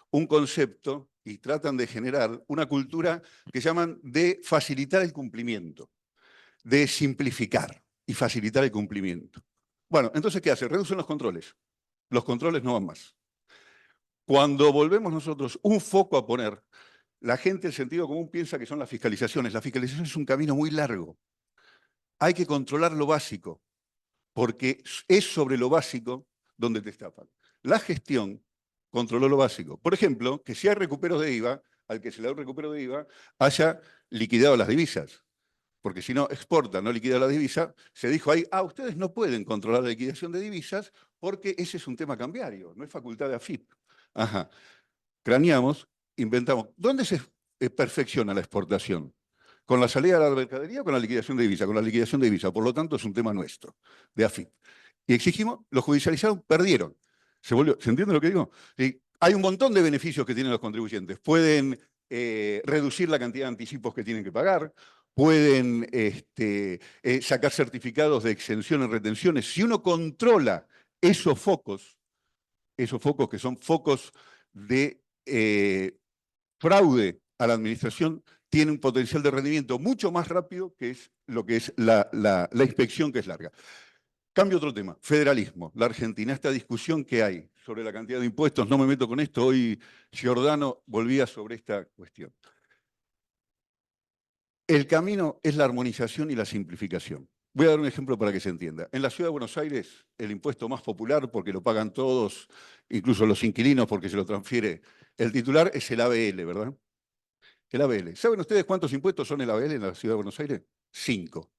un concepto y tratan de generar una cultura que llaman de facilitar el cumplimiento, de simplificar y facilitar el cumplimiento. Bueno, entonces, ¿qué hace? Reducen los controles. Los controles no van más. Cuando volvemos nosotros un foco a poner, la gente, el sentido común, piensa que son las fiscalizaciones. La fiscalización es un camino muy largo. Hay que controlar lo básico, porque es sobre lo básico donde te estafan. La gestión controló lo básico. Por ejemplo, que si hay recuperos de IVA, al que se le da un recupero de IVA, haya liquidado las divisas. porque si no exporta, no liquida la divisa, se dijo ahí, ustedes no pueden controlar la liquidación de divisas porque ese es un tema cambiario, no es facultad de AFIP. Ajá. Craneamos, inventamos. ¿Dónde se perfecciona la exportación? ¿Con la salida de la mercadería o con la liquidación de divisa? Con la liquidación de divisa. Por lo tanto, es un tema nuestro, de AFIP. Y exigimos, lo judicializaron, perdieron. ¿Se entiende lo que digo? Sí, hay un montón de beneficios que tienen los contribuyentes. Pueden reducir la cantidad de anticipos que tienen que pagar, pueden sacar certificados de exención en retenciones. Si uno controla esos focos que son focos de fraude a la administración, tiene un potencial de rendimiento mucho más rápido que es lo que es la inspección, que es larga. Cambio otro tema, federalismo. La Argentina, esta discusión que hay sobre la cantidad de impuestos, no me meto con esto, hoy Giordano volvía sobre esta cuestión. El camino es la armonización y la simplificación. Voy a dar un ejemplo para que se entienda. En la Ciudad de Buenos Aires, el impuesto más popular, porque lo pagan todos, incluso los inquilinos, porque se lo transfiere el titular, es el ABL, ¿verdad? El ABL. ¿Saben ustedes cuántos impuestos son el ABL en la Ciudad de Buenos Aires? 5.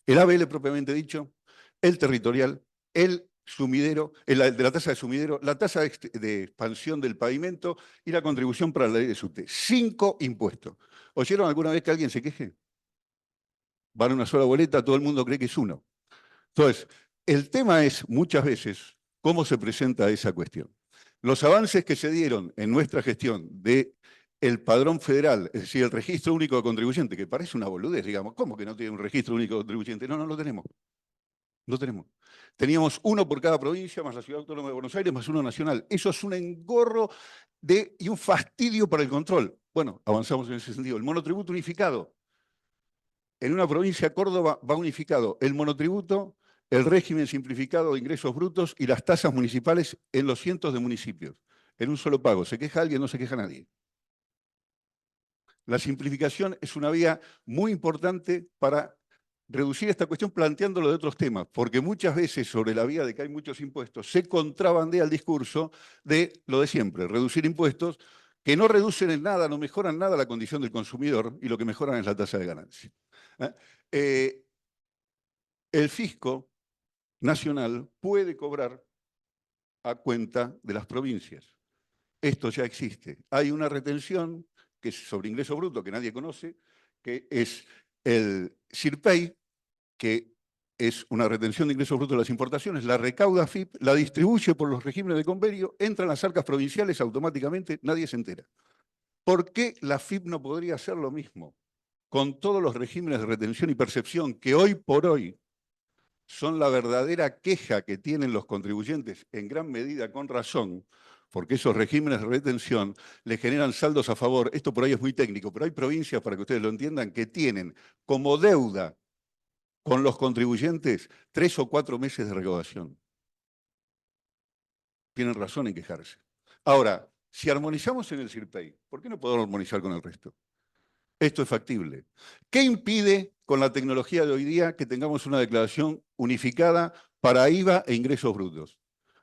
El ABL propiamente dicho, el territorial, el sumidero, de la tasa de sumidero, la tasa de expansión del pavimento y la contribución para la ley de subte. 5 impuestos. ¿Oyeron alguna vez que alguien se queje? Van una sola boleta, todo el mundo cree que es uno. Entonces, el tema es muchas veces cómo se presenta esa cuestión. Los avances que se dieron en nuestra gestión del padrón federal, es decir, el registro único de contribuyente, que parece una boludez, digamos, ¿cómo que no tiene un registro único de contribuyente? No, no lo tenemos. No tenemos. Teníamos uno por cada provincia, más la Ciudad Autónoma de Buenos Aires, más uno nacional. Eso es un engorro y un fastidio para el control. Bueno, avanzamos en ese sentido. El monotributo unificado. En una provincia, Córdoba, va unificado el monotributo, el régimen simplificado de ingresos brutos y las tasas municipales en los cientos de municipios, en un solo pago. ¿Se queja alguien? No se queja nadie. La simplificación es una vía muy importante para reducir esta cuestión planteándolo de otros temas, porque muchas veces sobre la vía de que hay muchos impuestos se contrabandea el discurso de lo de siempre, reducir impuestos que no reducen en nada, no mejoran nada la condición del consumidor y lo que mejoran es la tasa de ganancia. El fisco nacional puede cobrar a cuenta de las provincias. Esto ya existe. Hay una retención que es sobre ingreso bruto que nadie conoce, que es el CIRPEI, que es una retención de ingresos brutos de las importaciones, la recauda AFIP, la distribuye por los regímenes de convenio, entra en las arcas provinciales automáticamente, nadie se entera. ¿Por qué la AFIP no podría hacer lo mismo con todos los regímenes de retención y percepción que hoy por hoy son la verdadera queja que tienen los contribuyentes, en gran medida con razón, porque esos regímenes de retención le generan saldos a favor? Esto por ahí es muy técnico, pero hay provincias, para que ustedes lo entiendan, que tienen como deuda con los contribuyentes 3 o 4 meses de recaudación. Tienen razón en quejarse. Ahora, si armonizamos en el CIRPEI, ¿por qué no podemos armonizar con el resto? Esto es factible. ¿Qué impide con la tecnología de hoy día que tengamos una declaración unificada para IVA e ingresos brutos?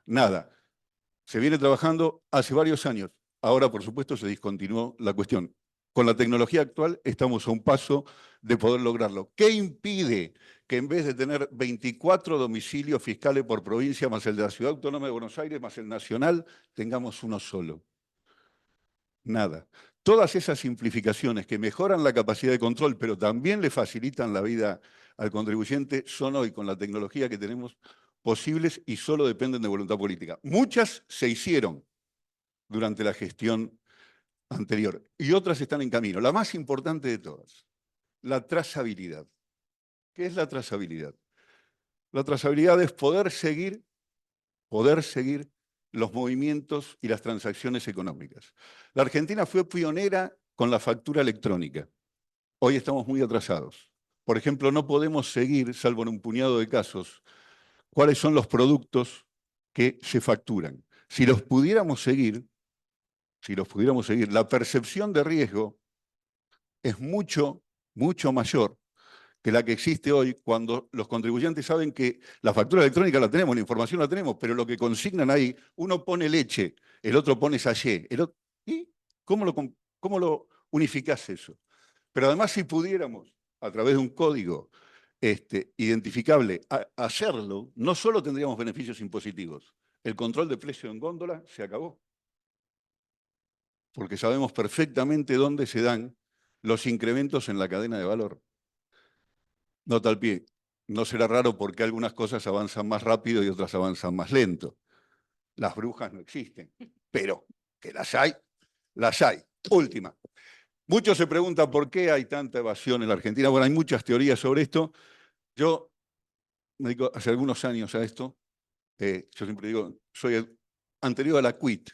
Nada. Se viene trabajando hace varios años. Ahora, por supuesto, se discontinuó la cuestión. Con la tecnología actual estamos a un paso de poder lograrlo. ¿Qué impide que en vez de tener 24 domicilios fiscales por provincia, más el de la Ciudad Autónoma de Buenos Aires, más el nacional, tengamos uno solo? Nada. Todas esas simplificaciones que mejoran la capacidad de control, pero también le facilitan la vida al contribuyente, son hoy, con la tecnología que tenemos, posibles y solo dependen de voluntad política. Muchas se hicieron durante la gestión anterior y otras están en camino. La más importante de todas, la trazabilidad. ¿Qué es la trazabilidad? La trazabilidad es poder seguir los movimientos y las transacciones económicas. La Argentina fue pionera con la factura electrónica. Hoy estamos muy atrasados. Por ejemplo, no podemos seguir, salvo en un puñado de casos, cuáles son los productos que se facturan. Si los pudiéramos seguir, la percepción de riesgo es mucho, mucho mayor que la que existe hoy cuando los contribuyentes saben que la factura electrónica la tenemos, la información la tenemos, pero lo que consignan ahí, uno pone leche, el otro pone sachê. ¿Y cómo lo unificás eso? Pero además, si pudiéramos a través de un código identificable, hacerlo, no solo tendríamos beneficios impositivos, el control de precio en góndola se acabó. Porque sabemos perfectamente dónde se dan los incrementos en la cadena de valor. Nota al pie, no será raro porque algunas cosas avanzan más rápido y otras avanzan más lento. Las brujas no existen, pero que las hay, las hay. Última. Muchos se preguntan por qué hay tanta evasión en la Argentina. Bueno, hay muchas teorías sobre esto. Yo me dedico hace algunos años a esto. Yo siempre digo, soy anterior a la quit.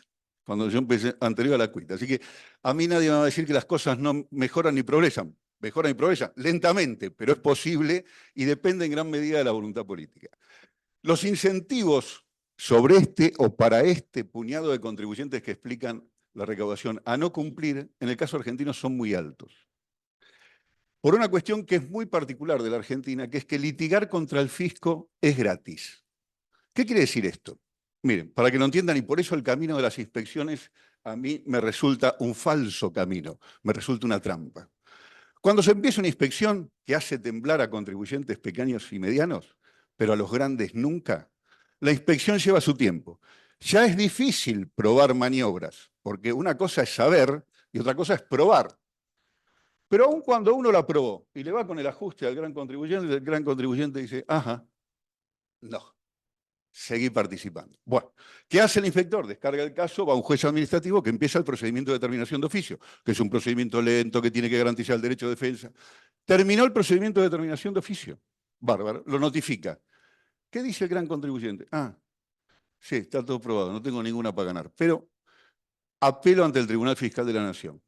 Cuando yo empecé, anterior a la quit. Así que a mí nadie me va a decir que las cosas no mejoran ni progresan. Mejoran y progresan lentamente, pero es posible y depende en gran medida de la voluntad política. Los incentivos sobre este o para este puñado de contribuyentes que explican la recaudación a no cumplir, en el caso argentino, son muy altos. Por una cuestión que es muy particular de la Argentina, que es que litigar contra el fisco es gratis. ¿Qué quiere decir esto? Miren, para que lo entiendan, y por eso el camino de las inspecciones a mí me resulta un falso camino, me resulta una trampa. Cuando se empieza una inspección que hace temblar a contribuyentes pequeños y medianos, pero a los grandes nunca, la inspección lleva su tiempo. Ya es difícil probar maniobras, porque una cosa es saber y otra cosa es probar. Pero aun cuando uno la probó y le va con el ajuste al gran contribuyente dice, ajá, no, seguí participando. Bueno, ¿qué hace el inspector? Descarga el caso, va a un juez administrativo que empieza el procedimiento de determinación de oficio, que es un procedimiento lento, que tiene que garantizar el derecho de defensa. Terminó el procedimiento de determinación de oficio. Bárbaro, lo notifica. ¿Qué dice el gran contribuyente? Ah, sí, está todo probado, no tengo ninguna para ganar. Pero apelo ante el Tribunal Fiscal de la Nación.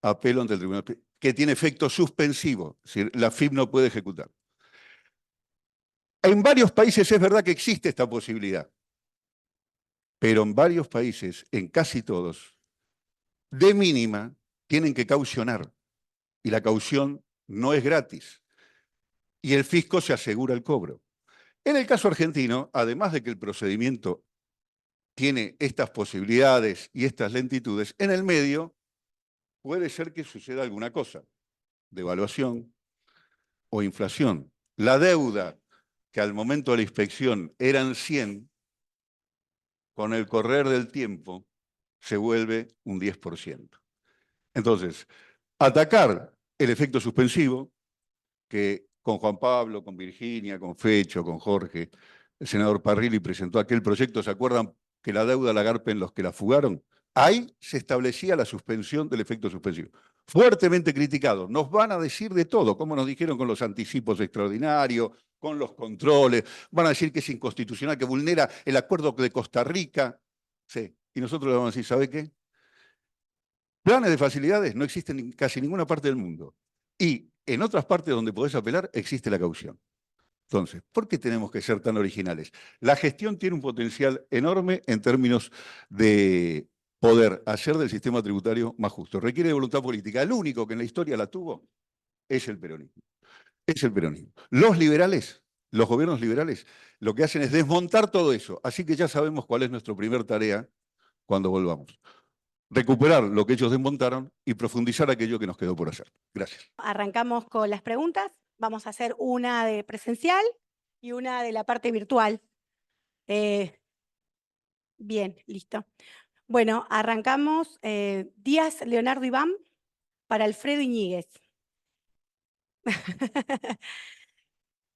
Apelo ante el Tribunal Fiscal, que tiene efecto suspensivo, es decir, la FIP no puede ejecutar. En varios países es verdad que existe esta posibilidad, pero en varios países, en casi todos, de mínima, tienen que caucionar, y la caución no es gratis, y el fisco se asegura el cobro. En el caso argentino, además de que el procedimiento tiene estas posibilidades y estas lentitudes, en el medio puede ser que suceda alguna cosa, devaluación o inflación. La deuda, que al momento de la inspección eran 100, con el correr del tiempo se vuelve un 10%. Entonces, atacar el efecto suspensivo, que con Juan Pablo, con Virginia, con Fecho, con Jorge, el senador Parrilli presentó aquel proyecto, ¿se acuerdan que la deuda la garpen los que la fugaron? Ahí se establecía la suspensión del efecto suspensivo. Fuertemente criticado. Nos van a decir de todo, como nos dijeron con los anticipos extraordinarios, con los controles. Van a decir que es inconstitucional, que vulnera el acuerdo de Costa Rica. Sí. Y nosotros le vamos a decir, ¿sabe qué? Planes de facilidades no existen en casi ninguna parte del mundo. Y en otras partes donde podés apelar existe la caución. Entonces, ¿por qué tenemos que ser tan originales? La gestión tiene un potencial enorme en términos de poder hacer del sistema tributario más justo. Requiere de voluntad política. El único que en la historia la tuvo es el peronismo. Es el peronismo. Los liberales, los gobiernos liberales, lo que hacen es desmontar todo eso. Así que ya sabemos cuál es nuestra primera tarea cuando volvamos. Recuperar lo que ellos desmontaron y profundizar aquello que nos quedó por hacer. Gracias. Arrancamos con las preguntas. Vamos a hacer una de presencial y una de la parte virtual. Bien, listo. Bueno, arrancamos. Díaz Leonardo Iván para Alfredo Iñiguez.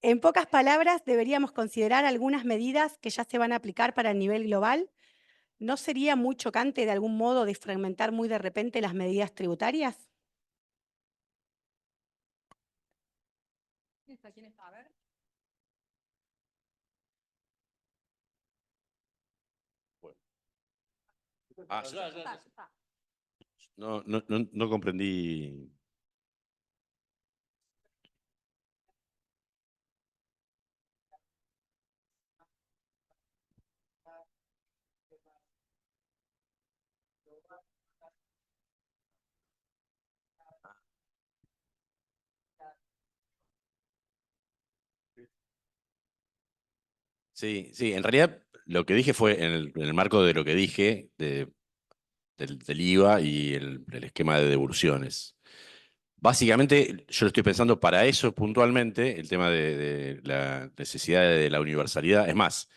En pocas palabras, deberíamos considerar algunas medidas que ya se van a aplicar para el nivel global. ¿No sería muy chocante de algún modo desfragmentar muy de repente las medidas tributarias? ¿Quién está? A ver. Ah, no comprendí. Sí, en realidad lo que dije fue en el marco de lo que dije del IVA y el esquema de devoluciones. Básicamente, yo lo estoy pensando para eso puntualmente, el tema de la necesidad de la universalidad. Es más,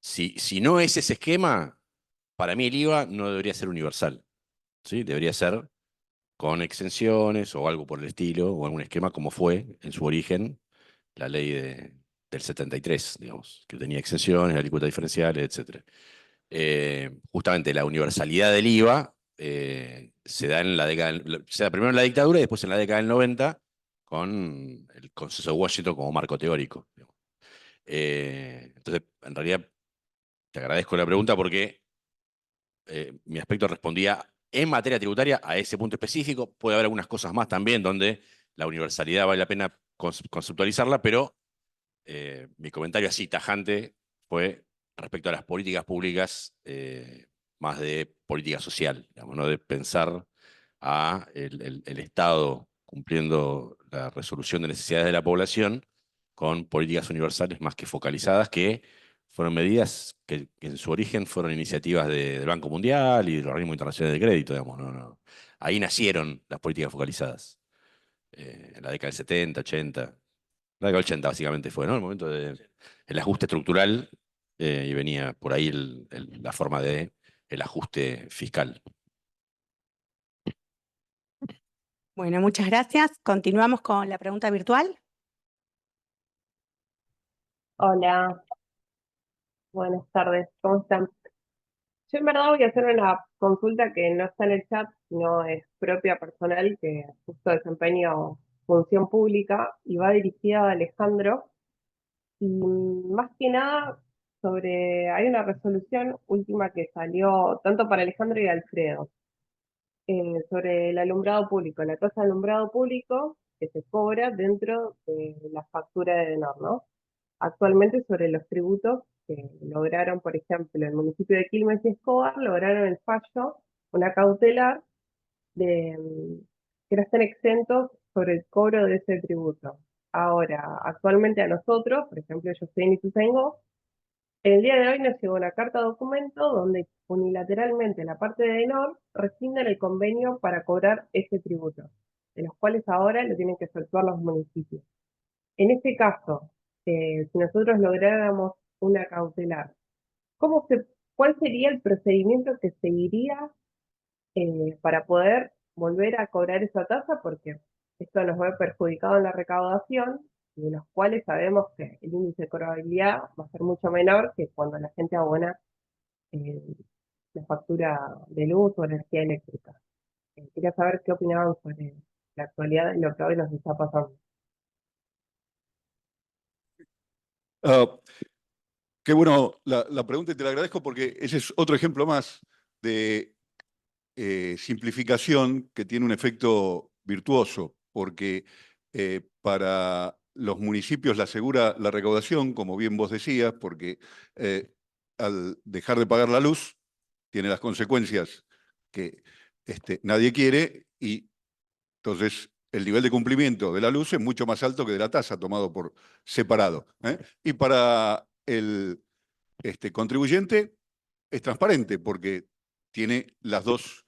si no es ese esquema, para mí el IVA no debería ser universal, ¿sí? Debería ser con exenciones o algo por el estilo, o algún esquema como fue en su origen la ley del 73, digamos, que tenía exenciones, alícuotas diferenciales, etc. Justamente la universalidad del IVA se da en la década, se da primero en la dictadura y después en la década del 90 con el Consenso de Washington como marco teórico, digamos. Entonces, en realidad, te agradezco la pregunta porque mi aspecto respondía en materia tributaria a ese punto específico. Puede haber algunas cosas más también donde la universalidad vale la pena conceptualizarla, pero mi comentario así tajante fue respecto a las políticas públicas, más de política social, digamos, ¿no? De pensar a el Estado cumpliendo la resolución de necesidades de la población con políticas universales más que focalizadas, que fueron medidas que en su origen fueron iniciativas del Banco Mundial y del Organismo Internacional de Crédito, digamos, ¿no? Ahí nacieron las políticas focalizadas, en la década del 70, 80. La década del 80 básicamente fue, ¿no? El momento del ajuste estructural, y venía por ahí la forma de el ajuste fiscal. Bueno, muchas gracias. Continuamos con la pregunta virtual. Hola, buenas tardes, ¿cómo están? Yo en verdad voy a hacer una consulta que no está en el chat, sino es propia personal, que justo desempeño función pública y va dirigida a Alejandro. Y más que nada hay una resolución última que salió tanto para Alejandro y Alfredo, sobre el alumbrado público, la tasa de alumbrado público que se cobra dentro de la factura de Denor, ¿no? Actualmente sobre los tributos que lograron, por ejemplo, el municipio de Quilmes y Escobar, lograron el fallo, una cautelar, de que no estén exentos sobre el cobro de ese tributo. Ahora, actualmente a nosotros, por ejemplo, yo soy en Ituzaingó, el día de hoy nos llegó una carta documento donde unilateralmente la parte de Enor rescinden el convenio para cobrar ese tributo, de los cuales ahora lo tienen que efectuar los municipios. En este caso, si nosotros lográramos una cautelar, ¿cuál sería el procedimiento que seguiría para poder volver a cobrar esa tasa? Porque esto nos va a perjudicado en la recaudación, y de los cuales sabemos que el índice de cobrabilidad va a ser mucho menor que cuando la gente abona eh, la factura de luz o energía eléctrica. Quería saber qué opinaban sobre la actualidad y lo que hoy nos está pasando. Ah, qué bueno la pregunta y te la agradezco porque ese es otro ejemplo más de simplificación que tiene un efecto virtuoso, porque para los municipios la asegura la recaudación, como bien vos decías, porque al dejar de pagar la luz tiene las consecuencias que nadie quiere, y entonces el nivel de cumplimiento de la luz es mucho más alto que de la tasa, tomado por separado. Y para el contribuyente es transparente porque tiene las dos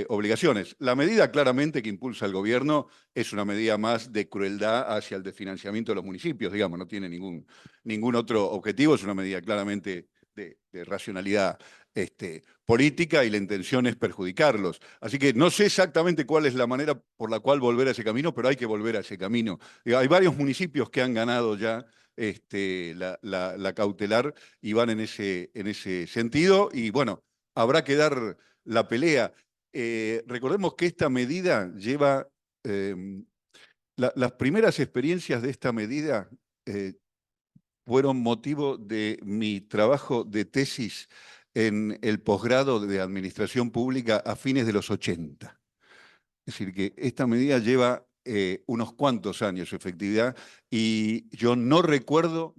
obligaciones. La medida claramente que impulsa el gobierno es una medida más de crueldad hacia el desfinanciamiento de los municipios, digamos, no tiene ningún otro objetivo, es una medida claramente de racionalidad política, y la intención es perjudicarlos. Así que no sé exactamente cuál es la manera por la cual volver a ese camino, pero hay que volver a ese camino. Hay varios municipios que han ganado ya la cautelar y van en ese sentido, y bueno, habrá que dar la pelea. Recordemos que esta medida lleva, las primeras experiencias de esta medida fueron motivo de mi trabajo de tesis en el posgrado de Administración Pública a fines de los 80. Es decir, que esta medida lleva unos cuantos años su efectividad, y yo no recuerdo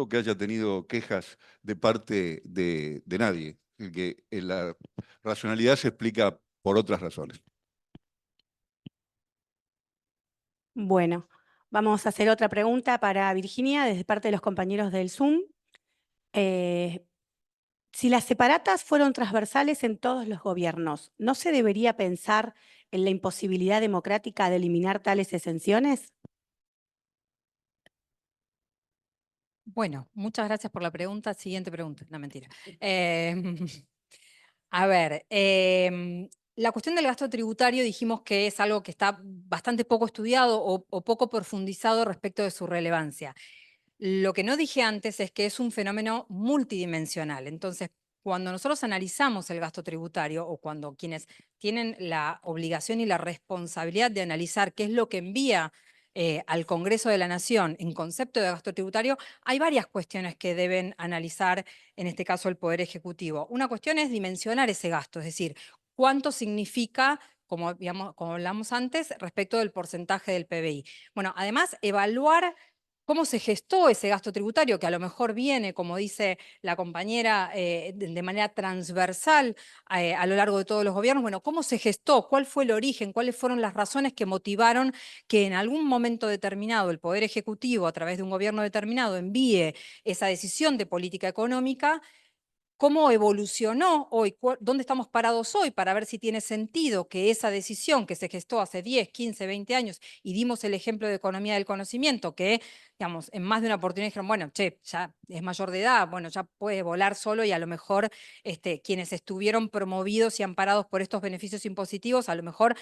que haya tenido quejas de parte de nadie. Es decir, que la racionalidad se explica por otras razones. Bueno, vamos a hacer otra pregunta para Virginia desde parte de los compañeros del Zoom. Si las separatas fueron transversales en todos los gobiernos, ¿no se debería pensar en la imposibilidad democrática de eliminar tales exenciones? Bueno, muchas gracias por la pregunta. Siguiente pregunta. No, mentira. A ver, la cuestión del gasto tributario dijimos que es algo que está bastante poco estudiado o poco profundizado respecto de su relevancia. Lo que no dije antes es que es un fenómeno multidimensional. Entonces, cuando nosotros analizamos el gasto tributario o cuando quienes tienen la obligación y la responsabilidad de analizar qué es lo que envía al Congreso de la Nación en concepto de gasto tributario, hay varias cuestiones que deben analizar, en este caso el Poder Ejecutivo. Una cuestión es dimensionar ese gasto, es decir, cuánto significa, como hablamos antes, respecto del porcentaje del PBI. Bueno, además, evaluar cómo se gestó ese gasto tributario, que a lo mejor viene, como dice la compañera, de manera transversal a lo largo de todos los gobiernos. Bueno, ¿cómo se gestó? ¿Cuál fue el origen? ¿Cuáles fueron las razones que motivaron que en algún momento determinado el Poder Ejecutivo, a través de un gobierno determinado, envíe esa decisión de política económica? ¿Cómo evolucionó hoy? ¿Dónde estamos parados hoy? Para ver si tiene sentido que esa decisión que se gestó hace 10, 15, 20 años, y dimos el ejemplo de economía del conocimiento, que, digamos, en más de una oportunidad dijeron, bueno, che, ya es mayor de edad, bueno, ya puede volar solo y a lo mejor quienes estuvieron promovidos y amparados por estos beneficios impositivos, a lo mejor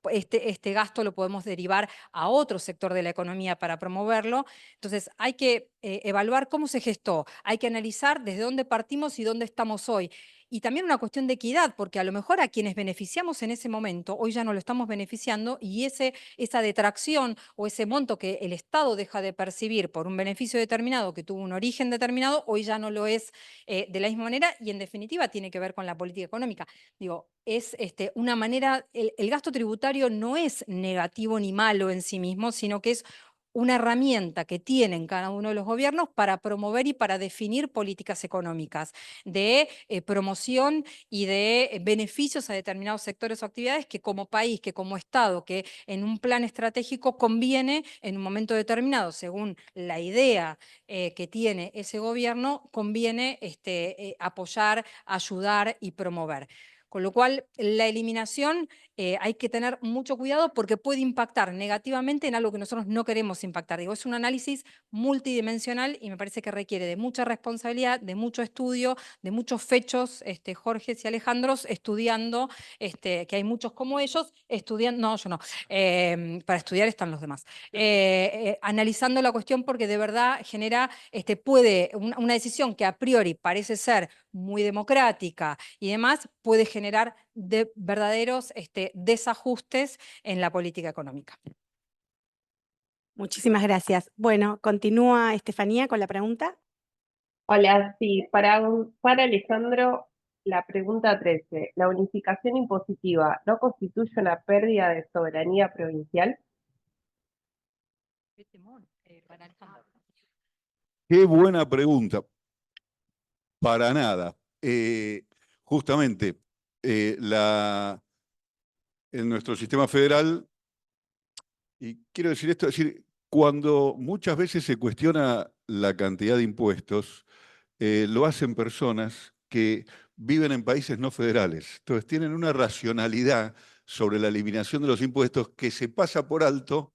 este gasto lo podemos derivar a otro sector de la economía para promoverlo. Entonces, hay que evaluar cómo se gestó, hay que analizar desde dónde partimos y dónde estamos hoy. Y también una cuestión de equidad, porque a lo mejor a quienes beneficiamos en ese momento, hoy ya no lo estamos beneficiando y esa detracción o ese monto que el Estado deja de percibir por un beneficio determinado que tuvo un origen determinado, hoy ya no lo es de la misma manera y en definitiva tiene que ver con la política económica. Digo, es una manera, el gasto tributario no es negativo ni malo en sí mismo, sino que es una herramienta que tienen cada uno de los gobiernos para promover y para definir políticas económicas de promoción y de beneficios a determinados sectores o actividades que como país, que como Estado, que en un plan estratégico conviene en un momento determinado, según la idea que tiene ese gobierno, conviene apoyar, ayudar y promover. Con lo cual, la eliminación hay que tener mucho cuidado porque puede impactar negativamente en algo que nosotros no queremos impactar. Digo, es un análisis multidimensional y me parece que requiere de mucha responsabilidad, de mucho estudio, de muchos fechos, Jorge y Alejandros, estudiando, que hay muchos como ellos, estudiando, no, yo no, para estudiar están los demás, analizando la cuestión porque de verdad genera, puede, una decisión que a priori parece ser muy democrática y demás, puede generar de verdaderos desajustes en la política económica. Muchísimas gracias. Bueno, continúa Estefanía con la pregunta. Hola, sí, para Alejandro, la pregunta 13. ¿La unificación impositiva no constituye una pérdida de soberanía provincial? Qué buena pregunta. Para nada. Justamente, en nuestro sistema federal, y quiero decir esto, es decir, cuando muchas veces se cuestiona la cantidad de impuestos, lo hacen personas que viven en países no federales. Entonces tienen una racionalidad sobre la eliminación de los impuestos que se pasa por alto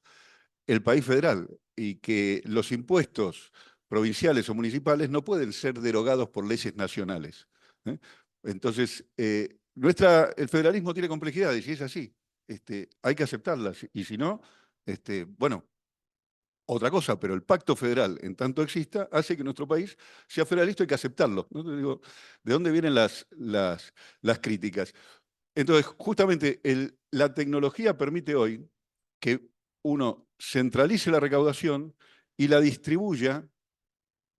el país federal y que los impuestos provinciales o municipales no pueden ser derogados por leyes nacionales. Entonces, el federalismo tiene complejidades y es así. Hay que aceptarlas y si no, bueno, otra cosa, pero el pacto federal, en tanto exista, hace que nuestro país sea federalista y hay que aceptarlo. ¿No? Te digo, ¿de dónde vienen las críticas? Entonces, justamente la tecnología permite hoy que uno centralice la recaudación y la distribuya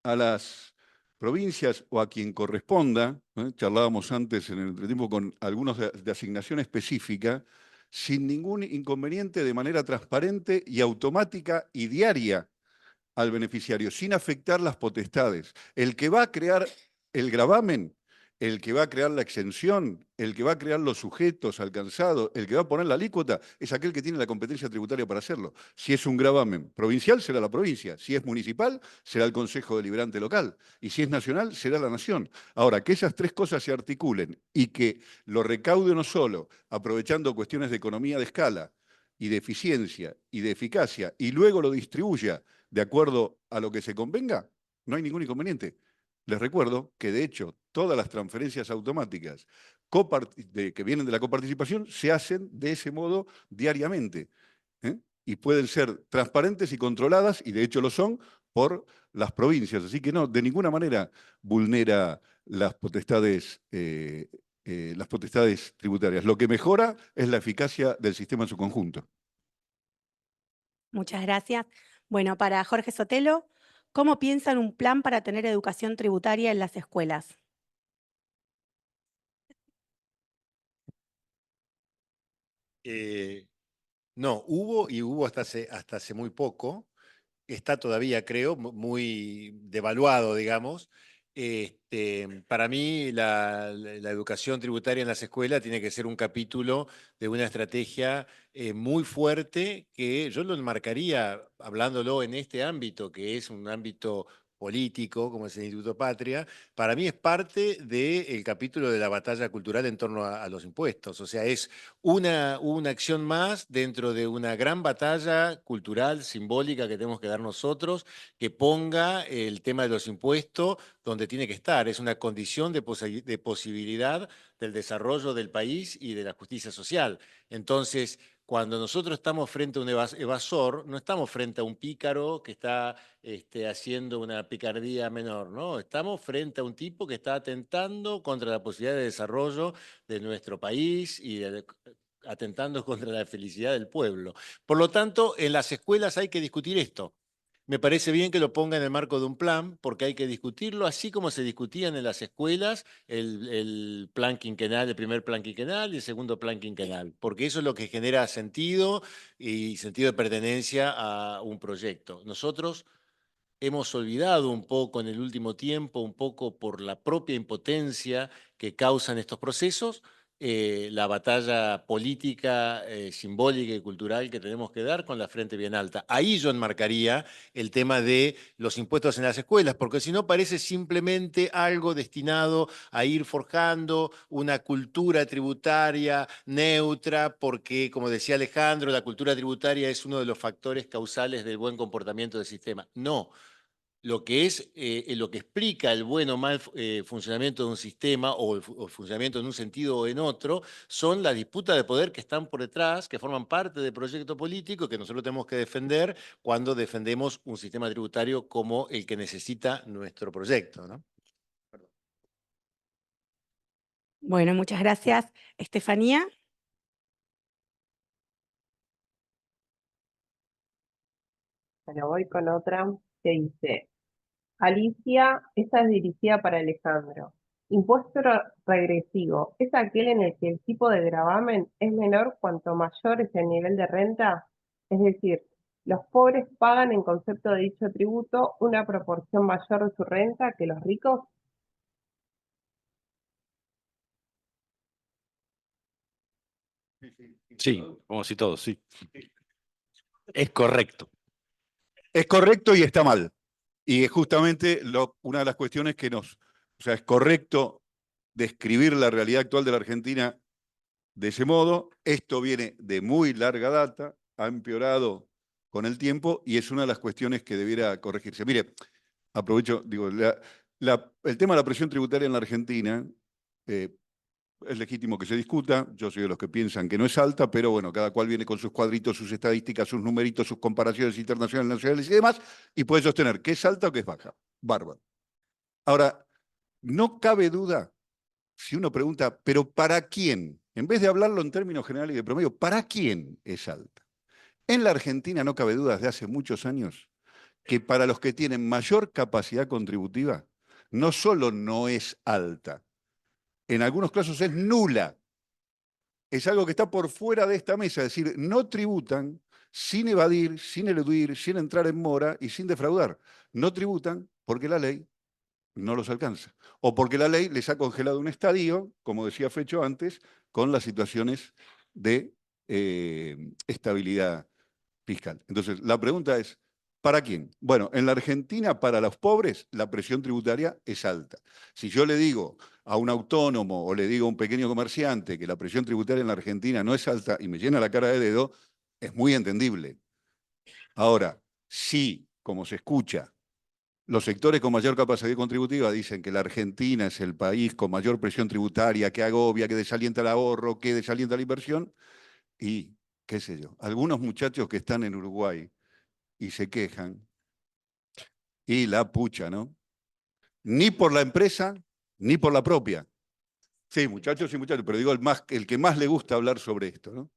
a las provincias o a quien corresponda, ¿no? Charlábamos antes en el entretiempo con algunos de asignación específica, sin ningún inconveniente, de manera transparente y automática y diaria al beneficiario, sin afectar las potestades. El que va a crear el gravamen el que va a crear la exención, el que va a crear los sujetos alcanzados, el que va a poner la alícuota, es aquel que tiene la competencia tributaria para hacerlo. Si es un gravamen provincial, será la provincia. Si es municipal, será el Consejo Deliberante local. Y si es nacional, será la nación. Ahora, que esas tres cosas se articulen y que lo recaude uno solo, aprovechando cuestiones de economía de escala y de eficiencia y de eficacia, y luego lo distribuya de acuerdo a lo que se convenga, no hay ningún inconveniente. Les recuerdo que, de hecho, todas las transferencias automáticas que vienen de la coparticipación se hacen de ese modo diariamente, ¿eh? Y pueden ser transparentes y controladas, y de hecho lo son, por las provincias. Así que no, de ninguna manera vulnera las potestades tributarias. Lo que mejora es la eficacia del sistema en su conjunto. Muchas gracias. Bueno, para Jorge Sotelo, ¿cómo piensan un plan para tener educación tributaria en las escuelas? No, hubo hasta hace muy poco. Está todavía, creo, muy devaluado, digamos. Para mí, la educación tributaria en las escuelas tiene que ser un capítulo de una estrategia muy fuerte que yo lo enmarcaría, hablándolo en este ámbito, que es un ámbito político, como es el Instituto Patria. Para mí es parte del capítulo de la batalla cultural en torno a los impuestos. O sea, es una acción más dentro de una gran batalla cultural, simbólica que tenemos que dar nosotros, que ponga el tema de los impuestos donde tiene que estar. Es una condición de posibilidad del desarrollo del país y de la justicia social. Entonces, cuando nosotros estamos frente a un evasor, no estamos frente a un pícaro que está haciendo una picardía menor, ¿no? Estamos frente a un tipo que está atentando contra la posibilidad de desarrollo de nuestro país y atentando contra la felicidad del pueblo. Por lo tanto, en las escuelas hay que discutir esto. Me parece bien que lo ponga en el marco de un plan, porque hay que discutirlo, así como se discutían en las escuelas el plan quinquenal, el primer plan quinquenal y el segundo plan quinquenal, porque eso es lo que genera sentido y sentido de pertenencia a un proyecto. Nosotros hemos olvidado un poco en el último tiempo, un poco por la propia impotencia que causan estos procesos, la batalla política, simbólica y cultural que tenemos que dar con la frente bien alta. Ahí yo enmarcaría el tema de los impuestos en las escuelas, porque si no parece simplemente algo destinado a ir forjando una cultura tributaria neutra, porque, como decía Alejandro, la cultura tributaria es uno de los factores causales del buen comportamiento del sistema. No. Lo que lo que explica el buen o mal funcionamiento de un sistema o el funcionamiento en un sentido o en otro son las disputas de poder que están por detrás, que forman parte del proyecto político que nosotros tenemos que defender cuando defendemos un sistema tributario como el que necesita nuestro proyecto, ¿no? Bueno, muchas gracias. Estefanía. Bueno, voy con otra que dice, Alicia, esta es dirigida para Alejandro. Impuesto regresivo, ¿es aquel en el que el tipo de gravamen es menor cuanto mayor es el nivel de renta? Es decir, los pobres pagan en concepto de dicho tributo una proporción mayor de su renta que los ricos. Sí, como si todos, sí. Es correcto. Es correcto y está mal. Y es justamente una de las cuestiones o sea, es correcto describir la realidad actual de la Argentina de ese modo. Esto viene de muy larga data, ha empeorado con el tiempo y es una de las cuestiones que debiera corregirse. Mire, aprovecho, digo, el tema de la presión tributaria en la Argentina es legítimo que se discuta. Yo soy de los que piensan que no es alta, pero bueno, cada cual viene con sus cuadritos, sus estadísticas, sus numeritos, sus comparaciones internacionales, nacionales y demás, y puede sostener que es alta o que es baja. Bárbaro. Ahora, no cabe duda, si uno pregunta, ¿pero para quién? En vez de hablarlo en términos generales y de promedio, ¿para quién es alta? En la Argentina no cabe duda desde hace muchos años que para los que tienen mayor capacidad contributiva, no solo no es alta, en algunos casos es nula. Es algo que está por fuera de esta mesa, es decir, no tributan sin evadir, sin eludir, sin entrar en mora y sin defraudar. No tributan porque la ley no los alcanza. O porque la ley les ha congelado un estadio, como decía Fecho antes, con las situaciones de estabilidad fiscal. Entonces, la pregunta es, ¿para quién? Bueno, en la Argentina, para los pobres, la presión tributaria es alta. Si yo le digo a un autónomo o le digo a un pequeño comerciante que la presión tributaria en la Argentina no es alta y me llena la cara de dedo, es muy entendible. Ahora, si, como se escucha, los sectores con mayor capacidad contributiva dicen que la Argentina es el país con mayor presión tributaria, que agobia, que desalienta el ahorro, que desalienta la inversión, y qué sé yo, algunos muchachos que están en Uruguay y se quejan, y la pucha, ¿no? Ni por la empresa, ni por la propia. Sí, muchachos y muchachos, pero digo el que más le gusta hablar sobre esto, ¿no?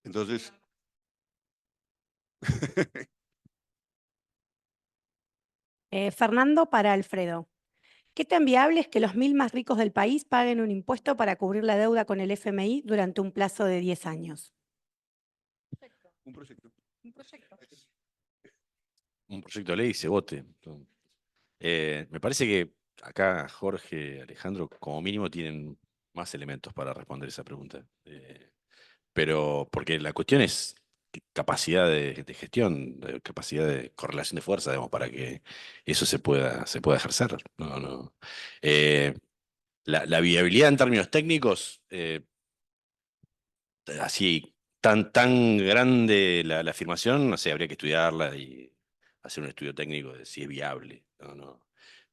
Entonces... Fernando para Alfredo. ¿Qué tan viable es que los 1000 más ricos del país paguen un impuesto para cubrir la deuda con el FMI durante un plazo de 10 años? Un proyecto. Un proyecto de ley y se vote. Me parece que acá Jorge, Alejandro, como mínimo tienen más elementos para responder esa pregunta. Pero porque la cuestión es capacidad de gestión, capacidad de correlación de fuerza, digamos, para que eso se pueda ejercer. No, no. La viabilidad en términos técnicos, así tan grande la afirmación, no sé, habría que estudiarla y hacer un estudio técnico de si es viable. No, no.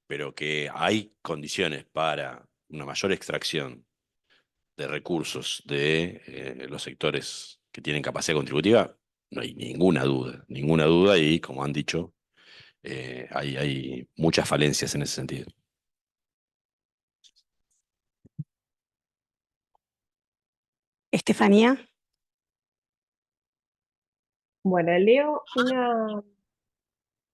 Pero que hay condiciones para una mayor extracción de recursos de los sectores que tienen capacidad contributiva, no hay ninguna duda, y como han dicho, hay muchas falencias en ese sentido. Estefanía. Bueno, leo una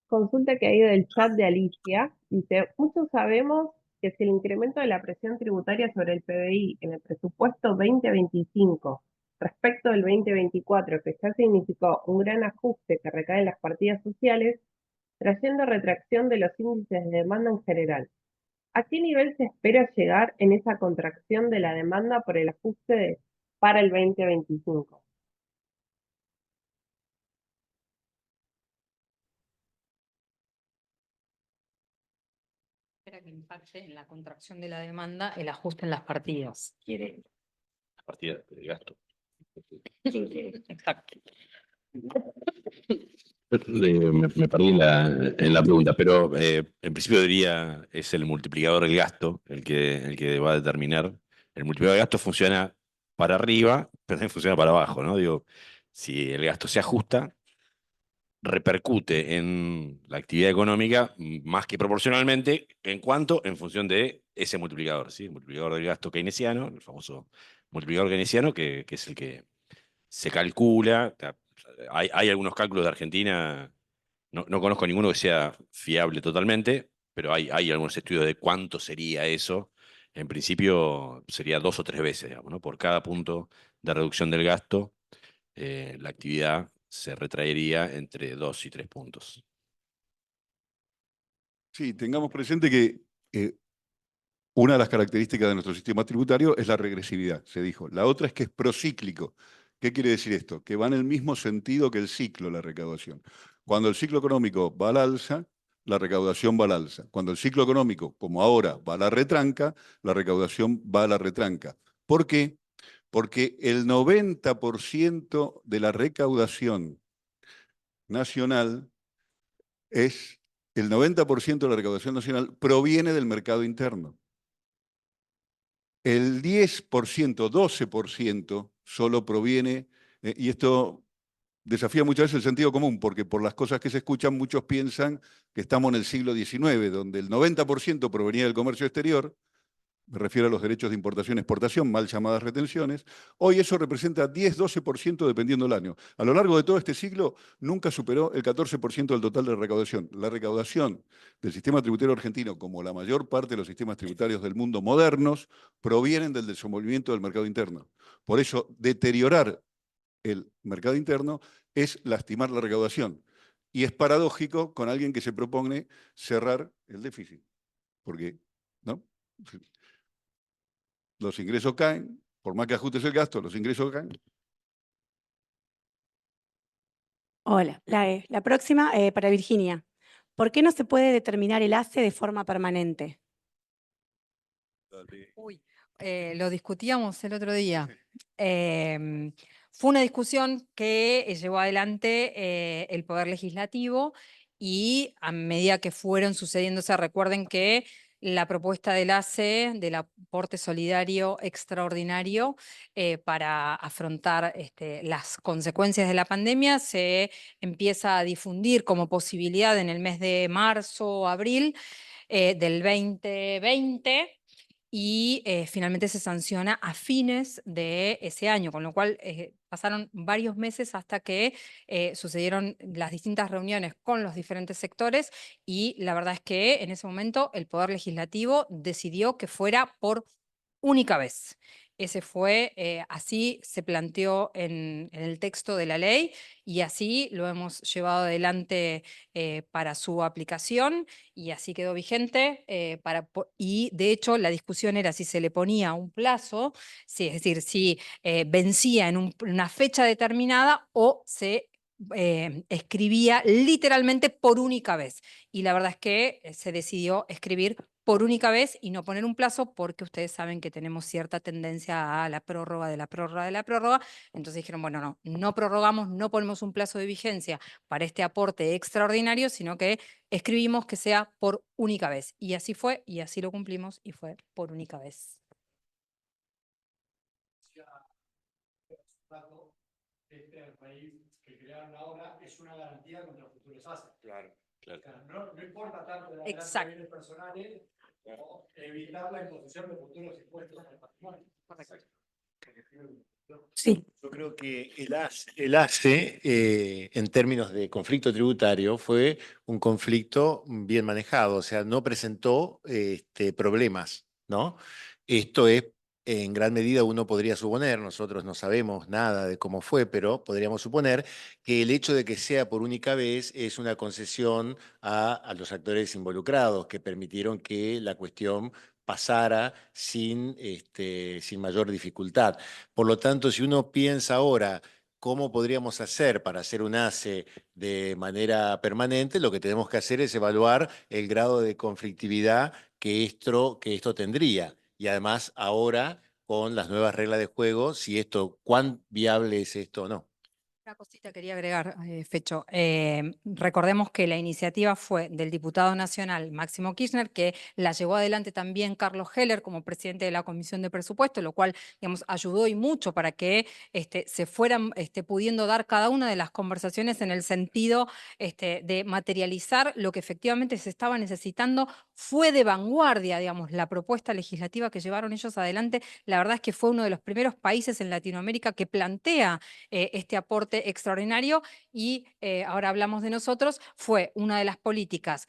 consulta que hay del chat de Alicia. Dice, muchos sabemos que si el incremento de la presión tributaria sobre el PBI en el presupuesto 2025 respecto del 2024, que ya significó un gran ajuste que recae en las partidas sociales, trayendo retracción de los índices de demanda en general. ¿A qué nivel se espera llegar en esa contracción de la demanda por el ajuste para el 2025? Espera que impacte en la contracción de la demanda el ajuste en las partidas. Quiere. La partida de gasto. Exacto. Me perdí en la pregunta, pero en principio diría es el multiplicador del gasto el que va a determinar. El multiplicador del gasto funciona para arriba, pero también funciona para abajo, ¿no? Digo, si el gasto se ajusta, repercute en la actividad económica más que proporcionalmente, en función de ese multiplicador, ¿sí? El multiplicador del gasto keynesiano, el famoso multiplicador keynesiano, que es el que se calcula. Hay algunos cálculos de Argentina, no conozco ninguno que sea fiable totalmente, pero hay algunos estudios de cuánto sería eso. En principio sería 2 o 3 veces, digamos, ¿no? Por cada punto de reducción del gasto, la actividad se retraería entre 2 y 3 puntos. Sí, tengamos presente que una de las características de nuestro sistema tributario es la regresividad, se dijo. La otra es que es procíclico. ¿Qué quiere decir esto? Que va en el mismo sentido que el ciclo, la recaudación. Cuando el ciclo económico va al alza, la recaudación va al alza. Cuando el ciclo económico, como ahora, va a la retranca, la recaudación va a la retranca. ¿Por qué? Porque el 90% de la recaudación nacional el 90% de la recaudación nacional proviene del mercado interno. El 10%, 12% solo proviene, y esto desafía muchas veces el sentido común, porque por las cosas que se escuchan muchos piensan que estamos en el siglo XIX, donde el 90% provenía del comercio exterior, me refiero a los derechos de importación y exportación, mal llamadas retenciones. Hoy eso representa 10-12% dependiendo del año. A lo largo de todo este siglo nunca superó el 14% del total de recaudación. La recaudación del sistema tributario argentino, como la mayor parte de los sistemas tributarios del mundo modernos, provienen del desenvolvimiento del mercado interno. Por eso, deteriorar el mercado interno es lastimar la recaudación. Y es paradójico con alguien que se propone cerrar el déficit, porque ¿no? Los ingresos caen, por más que ajustes el gasto, los ingresos caen. Hola, la próxima para Virginia. ¿Por qué no se puede determinar el ACE de forma permanente? Uy, lo discutíamos el otro día. Fue una discusión que llevó adelante el Poder Legislativo y a medida que fueron sucediéndose, recuerden que la propuesta del ACE, del aporte solidario extraordinario para afrontar las consecuencias de la pandemia, se empieza a difundir como posibilidad en el mes de marzo o abril del 2020 y finalmente se sanciona a fines de ese año, con lo cual pasaron varios meses hasta que sucedieron las distintas reuniones con los diferentes sectores y la verdad es que en ese momento el Poder Legislativo decidió que fuera por única vez. Ese fue, así se planteó en el texto de la ley y así lo hemos llevado adelante para su aplicación y así quedó vigente. Y de hecho la discusión era si se le ponía un plazo, es decir, si vencía en una fecha determinada o se escribía literalmente por única vez. Y la verdad es que se decidió escribir por única vez y no poner un plazo porque ustedes saben que tenemos cierta tendencia a la prórroga de la prórroga de la prórroga. Entonces dijeron, bueno, no prorrogamos, no ponemos un plazo de vigencia para este aporte extraordinario, sino que escribimos que sea por única vez. Y así fue, y así lo cumplimos, y fue por única vez. Que crearon ahora es una garantía contra futuros haces. Claro. No importa tanto la Exacto. personales o evitar la imposición de futuros impuestos al patrimonio. Correcto. Sí. Yo creo que el ACE, en términos de conflicto tributario, fue un conflicto bien manejado, o sea, no presentó problemas, ¿no? Esto es, en gran medida, uno podría suponer, nosotros no sabemos nada de cómo fue, pero podríamos suponer que el hecho de que sea por única vez es una concesión a los actores involucrados que permitieron que la cuestión pasara sin mayor dificultad. Por lo tanto, si uno piensa ahora cómo podríamos hacer para hacer un ACE de manera permanente, lo que tenemos que hacer es evaluar el grado de conflictividad que esto tendría. Y además, ahora, con las nuevas reglas de juego, cuán viable es esto o no. Una cosita quería agregar, Fecho. Recordemos que la iniciativa fue del diputado nacional Máximo Kirchner, que la llevó adelante también Carlos Heller como presidente de la Comisión de Presupuesto, lo cual, digamos, ayudó y mucho para que se fueran pudiendo dar cada una de las conversaciones en el sentido de materializar lo que efectivamente se estaba necesitando. Fue de vanguardia, digamos, la propuesta legislativa que llevaron ellos adelante. La verdad es que fue uno de los primeros países en Latinoamérica que plantea este aporte extraordinario y ahora hablamos de nosotros, fue una de las políticas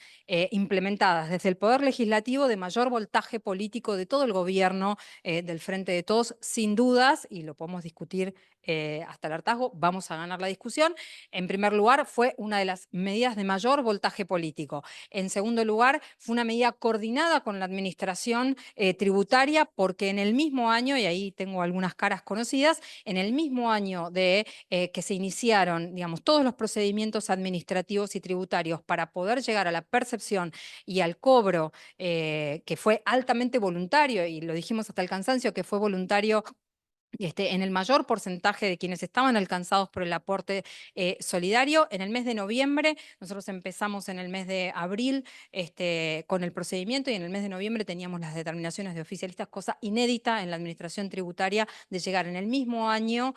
implementadas desde el Poder Legislativo de mayor voltaje político de todo el gobierno del Frente de Todos, sin dudas, y lo podemos discutir hasta el hartazgo, vamos a ganar la discusión. En primer lugar, fue una de las medidas de mayor voltaje político. En segundo lugar, fue una medida coordinada con la administración tributaria, porque en el mismo año, y ahí tengo algunas caras conocidas, en el mismo año de que se iniciaron, digamos, todos los procedimientos administrativos y tributarios para poder llegar a la percepción y al cobro, que fue altamente voluntario, y lo dijimos hasta el cansancio, que fue voluntario en el mayor porcentaje de quienes estaban alcanzados por el aporte solidario. En el mes de noviembre, nosotros empezamos en el mes de abril con el procedimiento y en el mes de noviembre teníamos las determinaciones de oficialistas, cosa inédita en la administración tributaria de llegar en el mismo año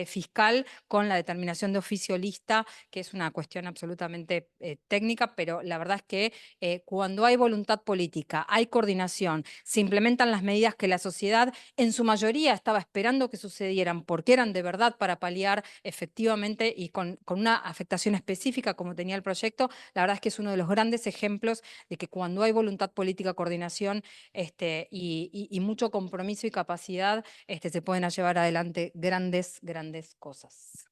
fiscal con la determinación de oficialista, que es una cuestión absolutamente técnica, pero la verdad es que cuando hay voluntad política, hay coordinación, se implementan las medidas que la sociedad en su mayoría estaba esperando que sucedieran porque eran de verdad para paliar efectivamente y con una afectación específica como tenía el proyecto. La verdad es que es uno de los grandes ejemplos de que cuando hay voluntad política, coordinación y mucho compromiso y capacidad, se pueden llevar adelante grandes cosas.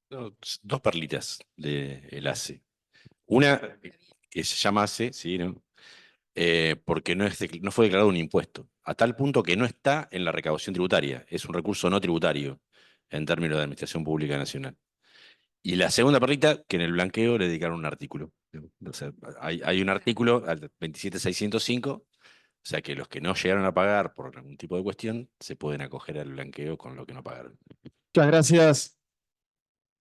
Dos perlitas del ACE. Una que se llama ACE, ¿sí? ¿No? Porque no fue declarado un impuesto, a tal punto que no está en la recaudación tributaria, es un recurso no tributario en términos de Administración Pública Nacional. Y la segunda perlita, que en el blanqueo le dedicaron un artículo. O sea, hay un artículo, al 27605, o sea que los que no llegaron a pagar por algún tipo de cuestión se pueden acoger al blanqueo con lo que no pagaron. Muchas gracias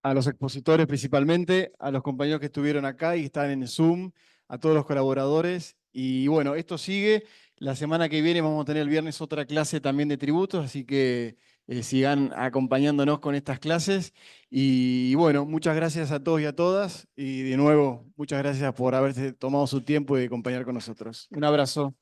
a los expositores principalmente, a los compañeros que estuvieron acá y están en Zoom, a todos los colaboradores. Y bueno, esto sigue. La semana que viene vamos a tener el viernes otra clase también de tributos, así que sigan acompañándonos con estas clases. Y bueno, muchas gracias a todos y a todas. Y de nuevo, muchas gracias por haberse tomado su tiempo y de acompañar con nosotros. Un abrazo.